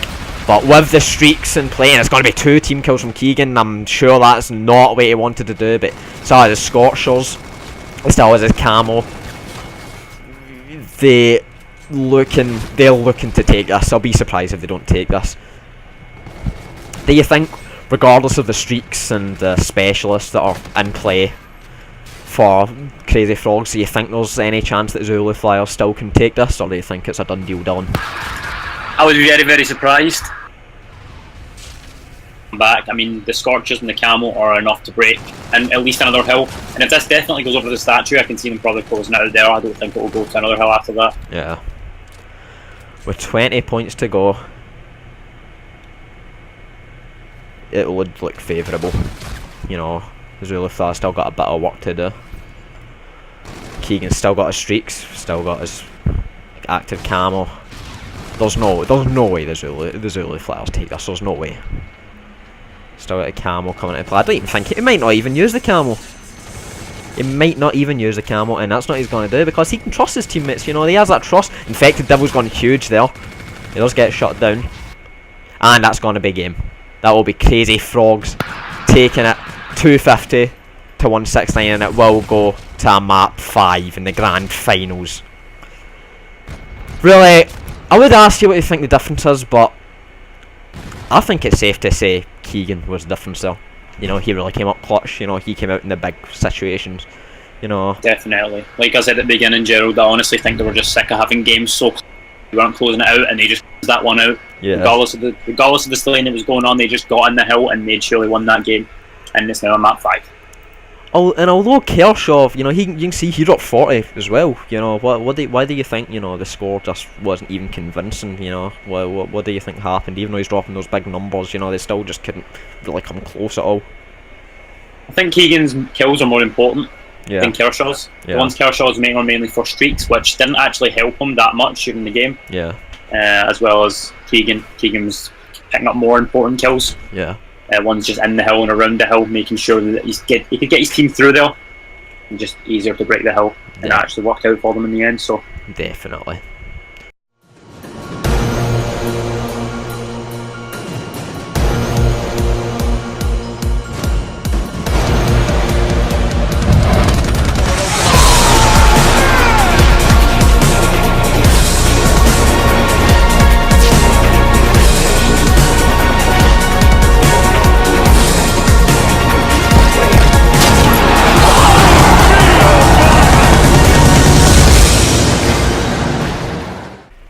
S1: But with the streaks and playing, it's going to be 2 team kills from Keegan. I'm sure that's not what he wanted to do, but still has his Scorchers, still has his Camo. They're looking to take this. I'll be surprised if they don't take this. Do you think, regardless of the streaks and the specialists that are in play for Crazy Frogs, do you think there's any chance that Zulu Flyers still can take this, or do you think it's a done deal, Dylan?
S2: I would be very, very surprised. Back, I mean, the Scorchers and the Camo are enough to break, and at least another hill. And if this definitely goes over the statue, I can see them probably closing out there. I don't think it will go to another hill after that.
S1: Yeah. With 20 points to go, it would look favourable. You know, Zulutha still got a bit of work to do. Keegan's still got his streaks, still got his active Camo. There's no way the Zulu Flyers take this. There's no way. Still got a Camo coming into play. I don't even think he might not even use the Camo. He might not even use the Camo, and that's not what he's going to do, because he can trust his teammates. You know, he has that trust. Infected Devil's gone huge there. He does get shut down, and that's going to be game. That will be Crazy Frogs taking it 250 to 169, and it will go to a map 5 in the grand finals. Really, I would ask you what you think the difference is, but I think it's safe to say Keegan was the difference there. You know, he really came up clutch. You know, he came out in the big situations. You know,
S2: definitely. Like I said at the beginning, Gerald, I honestly think they were just sick of having games so they weren't closing it out, and they just closed that one out.
S1: Yeah.
S2: Regardless of the slaying that was going on, they just got in the hill and made sure they won that game. And it's now a map 5.
S1: Oh, and although Kershaw, you know, you can see he dropped 40 as well. You know, why do you think, you know, the score just wasn't even convincing? You know, what do you think happened? Even though he's dropping those big numbers, you know, they still just couldn't really come close at all.
S2: I think Keegan's kills are more important than Kershaw's.
S1: Yeah.
S2: The ones Kershaw was making were mainly for streaks, which didn't actually help him that much during the game.
S1: Yeah.
S2: As well as Keegan was picking up more important kills.
S1: Yeah.
S2: One's just in the hill and around the hill, making sure that he could get his team through there, and just easier to break the hill. And it actually worked out for them in the end. So
S1: definitely.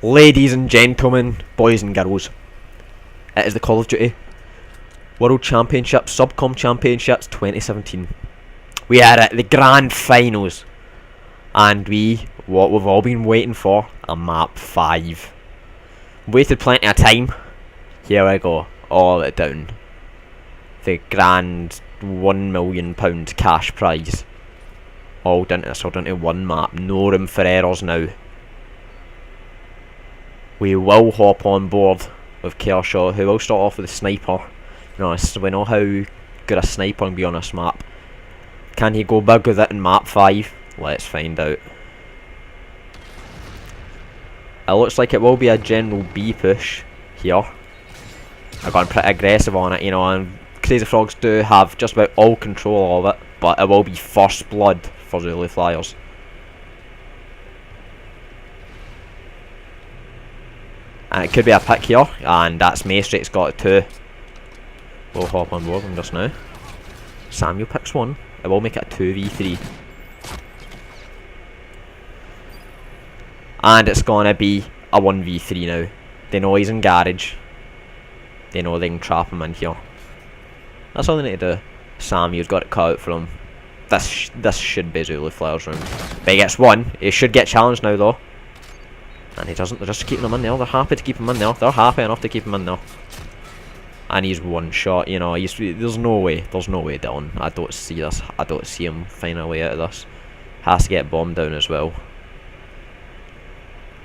S1: Ladies and gentlemen, boys and girls, it is the Call of Duty World Championships, Subcom Championships 2017. We are at the grand finals, and what we've all been waiting for, a map 5. Waited plenty of time. Here we go, all it down. The grand £1 million cash prize. All down to one map, no room for errors now. We will hop on board with Kershaw, who will start off with a sniper. You know, we know how good a sniper can be on this map. Can he go big with it in map 5? Let's find out. It looks like it will be a general B push here. I've gone pretty aggressive on it, you know, and Crazy Frogs do have just about all control of it, but it will be first blood for Zulu Flyers. And it could be a pick here, and that's Maestrix got it too. We'll hop on board him just now. Samuel picks one. It will make it a 2v3. And it's gonna be a 1v3 now. They know he's in garage. They know they can trap him in here. That's all they need to do. Samuel's got it cut out for him. This should be Zulu Flyers round. But he gets one. He should get challenged now though. And he doesn't. They're just keeping him in there. They're happy to keep him in there. They're happy enough to keep him in there. And he's one shot. You know, there's no way. There's no way down. I don't see this. I don't see him finding a way out of this. Has to get bombed down as well.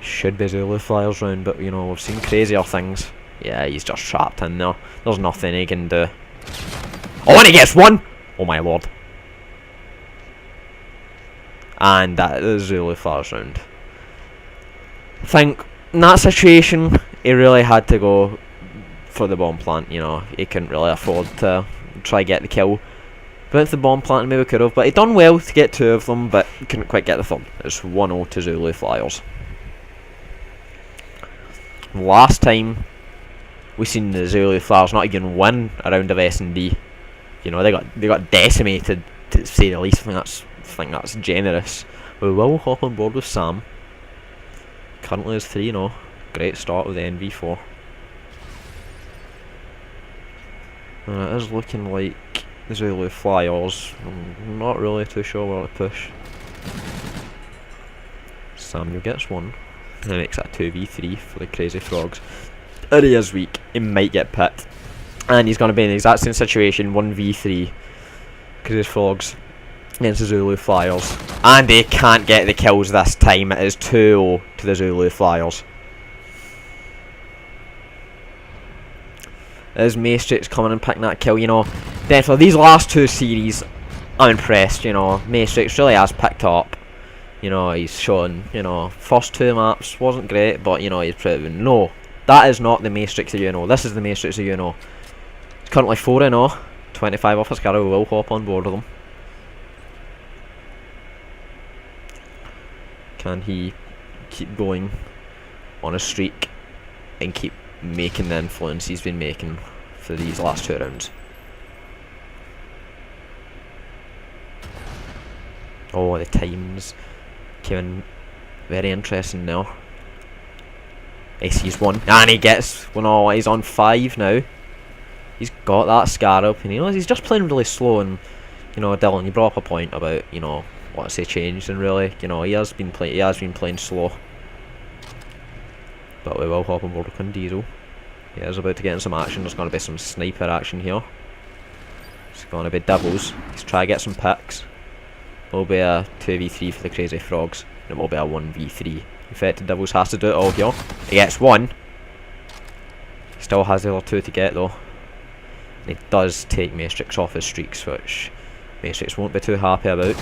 S1: Should be Zulu Flyers round, but you know, we've seen crazier things. Yeah, he's just trapped in there. There's nothing he can do. Oh, and he gets one! Oh my lord. And that is Zulu Flyers round. I think in that situation, he really had to go for the bomb plant. You know, he couldn't really afford to try get the kill. But with the bomb plant, maybe could have. But he done well to get two of them, but couldn't quite get the third. It's 1-0 to Zulu Flyers. Last time we seen the Zulu Flyers not even win a round of S&D. You know, they got decimated, to say the least. I think that's generous. We will hop on board with Sam. Currently is 3-0. Great start with the NV4. And it is looking like the Zulu Flyers. I'm not really too sure where to push. Samuel gets one. And it makes that 2v3 for the Crazy Frogs. And he is weak. He might get picked. And he's going to be in the exact same situation. 1v3. Crazy Frogs against the Zulu Flyers. And they can't get the kills this time. It is 2-0 to the Zulu Flyers. As Maestrix coming and picking that kill, you know. Definitely, these last two series, I'm impressed, you know. Maestrix really has picked up. You know, he's shown, you know, first two maps wasn't great, but, you know, he's proven, no, that is not the Maestrix that you know. This is the Maestrix that you know. He's currently 4-0, 25 off his carry. We will hop on board with him. Can he keep going on a streak and keep making the influence he's been making for these last two rounds? Oh, the times came in very interesting now. He sees one and he gets, well, no, he's on 5 now. He's got that scarab and he's just playing really slow. And you know, Dylan, you brought up a point about, you know, what's he changed, and really, you know, he has been playing slow. But we will hop on board with Quinn Diesel. He is about to get in some action. There's going to be some sniper action here. It's going to be doubles. He's trying to get some picks. It will be a 2v3 for the Crazy Frogs. And it will be a 1v3. Infected Devils has to do it all here. He gets one. He still has the other two to get though. And he does take Maestrix off his streaks, which Maestrix won't be too happy about.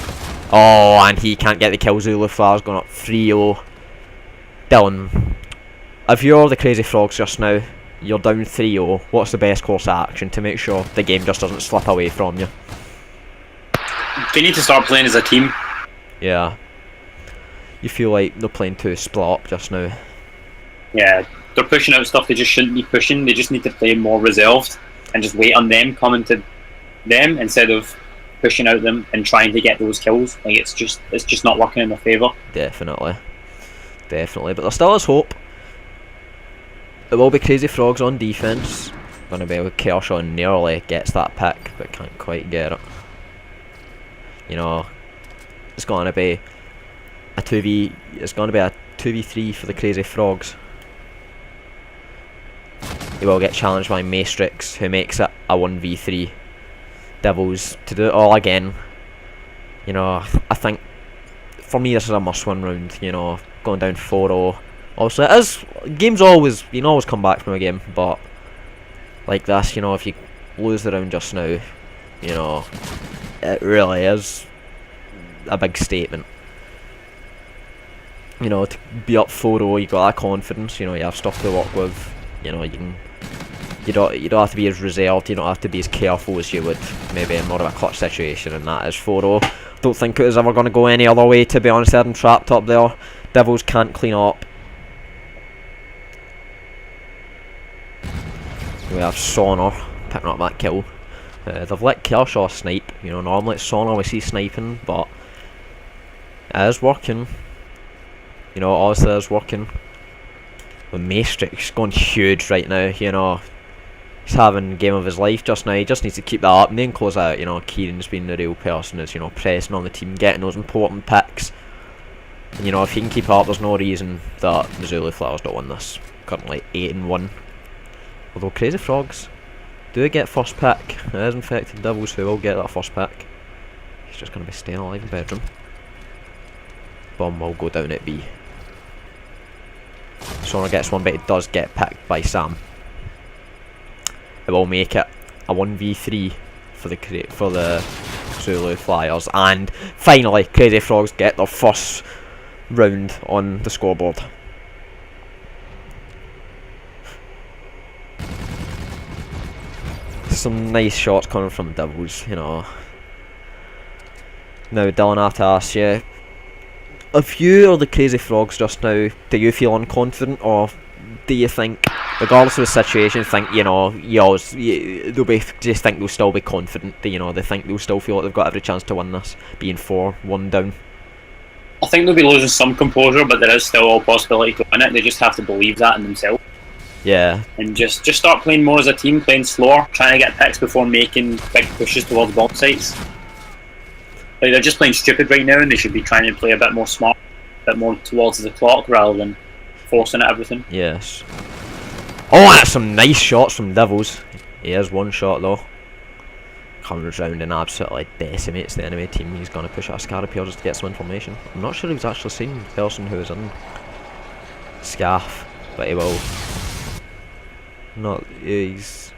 S1: Oh, and he can't get the kill. Zulu Flyers going up 3-0. Dylan, if you're the Crazy Frogs just now, you're down 3-0, what's the best course of action to make sure the game just doesn't slip away from you?
S2: They need to start playing as a team.
S1: Yeah. You feel like they're playing too split up just now.
S2: Yeah, they're pushing out stuff they just shouldn't be pushing. They just need to play more reserved and just wait on them coming to them instead of pushing out them and trying to get those kills. Like it's just not working in their favour. Definitely,
S1: but there still is hope. It will be Crazy Frogs on defence. Gonna be with Kershaw nearly gets that pick, but can't quite get it. You know, it's gonna be a 2v. It's gonna be a 2v3 for the Crazy Frogs. He will get challenged by Maestrix, who makes it a 1v3. Devils to do it all again. You know, I think for me this is a must-win round. You know, going down 4-0. Obviously, it is. Games always, you can always come back from a game, but like this, you know, if you lose the round just now, you know, it really is a big statement. You know, to be up 4-0, you got that confidence. You know, you have stuff to work with. You know, you don't have to be as reserved. You don't have to be as careful as you would maybe in more of a clutch situation, and that is 4-0. Don't think it was ever going to go any other way, to be honest. They're trapped up there. Devils can't clean up. We have Sonor picking up that kill. They've let Kershaw snipe. You know, normally it's Sonor we see sniping, but it is working. You know, obviously it is working. But Maestrix going huge right now, you know. He's having the game of his life just now. He just needs to keep that up and then close out. You know, Kieran's been the real person, is, you know, pressing on the team, getting those important picks. And, you know, if he can keep up, there's no reason that the Zulu Flowers don't win this. Currently 8-1. Although Crazy Frogs do get first pick. It is Infected Devils who will get that first pick. He's just going to be staying alive in bedroom. Bomb will go down at B. Sonor gets one, but it does get picked by Sam. It will make it a 1v3 for the Zulu Flyers, and finally Crazy Frogs get their first round on the scoreboard. Some nice shots coming from Devils, you know. Now Dylan, I have to ask you, if you are the Crazy Frogs just now, do you feel unconfident, or do you think, regardless of the situation, think, you know, they'll be, just think they'll still be confident, you know, they think they'll still feel like they've got every chance to win this, being 4-1 down?
S2: I think they'll be losing some composure, but there is still all possibility to win it. They just have to believe that in themselves.
S1: Yeah.
S2: And just start playing more as a team, playing slower, trying to get picks before making big pushes towards bomb sites. Like, they're just playing stupid right now, and they should be trying to play a bit more smart, a bit more towards the clock rather than forcing at everything.
S1: Yes. Oh, that's some nice shots from Devils. He has one shot though. Comes round and absolutely decimates the enemy team. He's going to push out a Scarapio just to get some information. I'm not sure he was actually seeing the person who was in Scarf, but he will. He's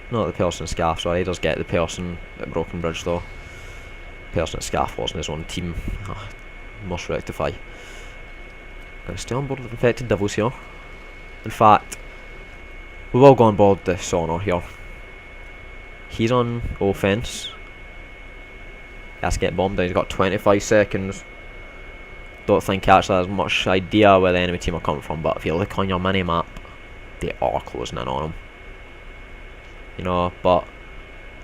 S1: not the person in Scarf, sorry. He does get the person at Broken Bridge though. The person at Scarf wasn't his own team. Must rectify. Gonna stay on board with Infected Devils here. In fact, we will go on board the Sonor here. He's on offense. He has to get bombed down. He's got 25 seconds. Don't think he actually has much idea where the enemy team are coming from, but if you look on your mini map, they are closing in on him. You know, but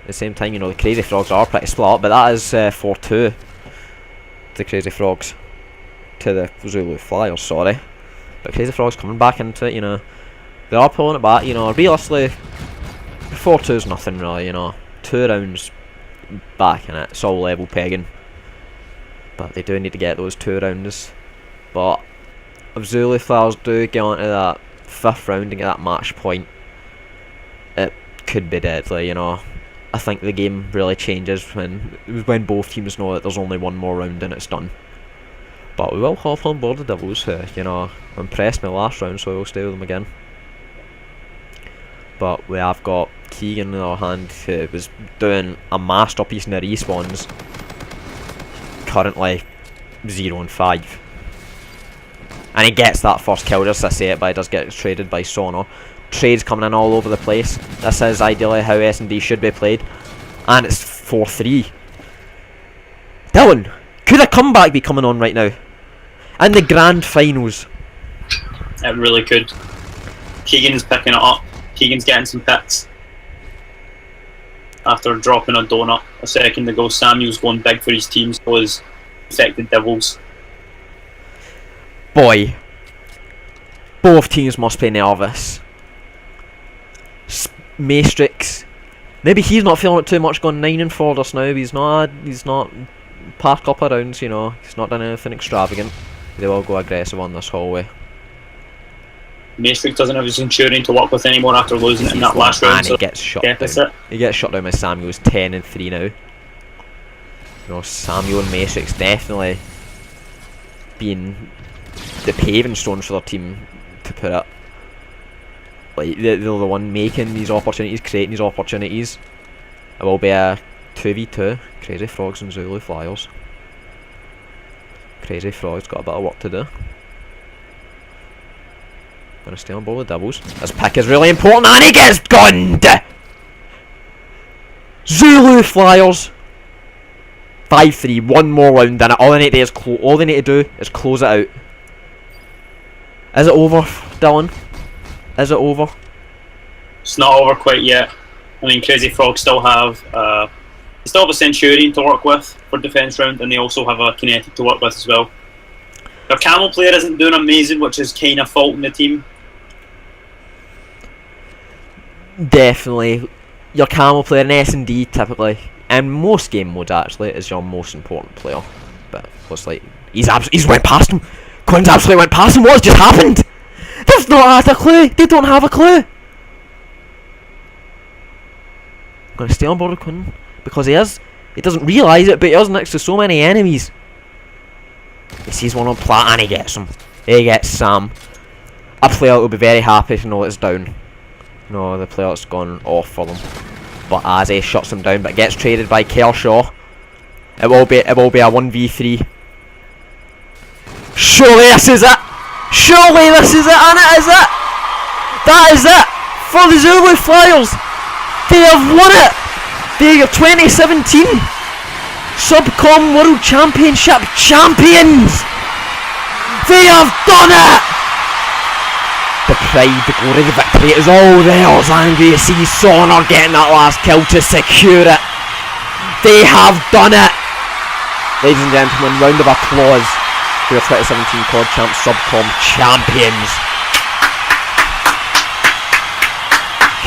S1: at the same time, you know, the Crazy Frogs are pretty split up, but that is 4-2. The Crazy Frogs to the Zulu Flyers, sorry. But Crazy Frogs coming back into it, you know. They are pulling it back, you know. Realistically, 4-2 is nothing really, you know. 2 rounds back in it, it's all level pegging. But they do need to get those 2 rounds. But if Zulu Flyers do get onto that 5th round and get that match point, it could be deadly, you know. I think the game really changes when both teams know that there's only one more round and it's done. But we will hop on board the Devils, you know. Impressed me last round, so we'll stay with them again. But we have got Keegan in our hand, who was doing a masterpiece in the respawns. Currently 0-5. And he gets that first kill, just to say it, but he does get traded by Sonor. Trades coming in all over the place. This is ideally how S&D should be played. And it's 4-3. Dylan, could a comeback be coming on right now? In the grand finals.
S2: It really could. Keegan's picking it up. Keegan's getting some picks. After dropping a donut a second ago, Samuel's going big for his team, so is Infected Devils.
S1: Boy. Both teams must be nervous. Maestrix. Maybe he's not feeling it too much, going 9-4 just now. He's not past couple of rounds, you know. He's not done anything extravagant. They will go aggressive on this hallway.
S2: Maestrix doesn't have his insurance to work with anymore after losing it in that last round.
S1: And he gets shot down. He gets shot down by Samuel's 10-3 now. You know, Samuel and Maestrix definitely being the paving stones for their team, to put it. Like, they're the one making these opportunities, creating these opportunities. It will be a 2v2, Crazy Frogs and Zulu Flyers. Crazy Frogs got a bit of work to do. Gonna stay on board with Devils. This pick is really important, and he gets gunned! Zulu Flyers 5-3, one more round in it. All they need to do is close it out. Is it over, Dylan? Is it over?
S2: It's not over quite yet. I mean, Crazy Frog still have a Centurion to work with for defence round, and they also have a Kinetic to work with as well. Their Camel player isn't doing amazing, which is kind of faulting the team.
S1: Definitely. Your Camel player in S&D typically, and most game modes actually, is your most important player. But looks like he's went past him. Quinn's absolutely went past him. What's just happened? They've not had a clue. They don't have a clue. I'm gonna stay on board with Quinn because he doesn't realise it, but he is next to so many enemies. He sees one on plat and he gets him. He gets Sam. A player will be very happy to know it's down. No, the player's gone off for them. But Azzy shuts him down, but gets traded by Kershaw. It will be a 1v3. Surely this is it! Surely this is it, and it is it! That is it! For the Zulu Flyers! They have won it! They are 2017 Subcom World Championship champions! They have done it! The pride, the glory, the victory is all theirs, and you see Sonor getting that last kill to secure it. They have done it! Ladies and gentlemen, round of applause for your 2017 COD Champ Subcom champions.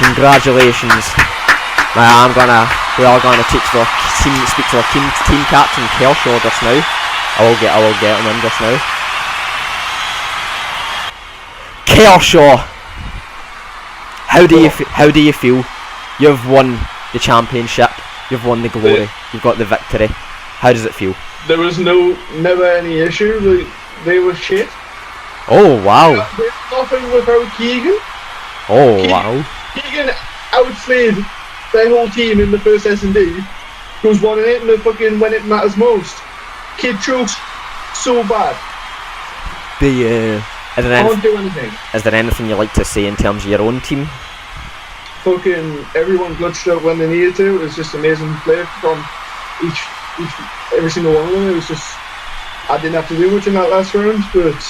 S1: Congratulations. We are gonna speak to our team captain Kershaw just now. I will get him in just now. Kershaw, how do you feel? You've won the championship. You've won the glory. You've got the victory. How does it feel?
S6: There was never any issue. They were shit.
S1: Oh wow.
S6: Nothing without Keegan.
S1: Wow.
S6: Keegan outplayed their whole team in the first S&D. Who's won it in the fucking when it matters most. Kid chokes so bad.
S1: Is there anything you like to say in terms of your own team?
S6: Fucking everyone glitched out when they needed to. It was just amazing play from every single one of them. It was just, I didn't have to do much in that last round, but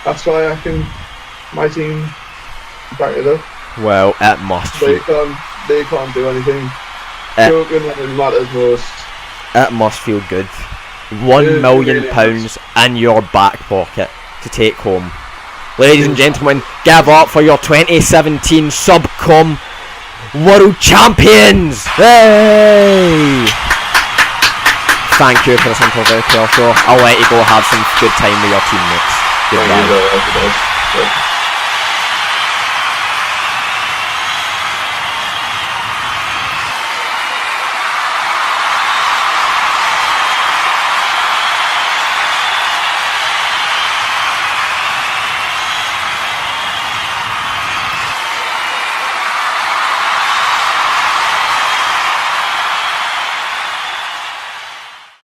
S6: that's why my team backed it up.
S1: Well, it must
S6: They can't do anything. Choking when it matters most.
S1: It must feel good. £1 million in your back pocket to take home. Ladies and gentlemen, give up for your 2017 Subcom World Champions! Hey! Thank you for this interview, Kershaw. I'll let you go have some good time with your teammates. Goodbye.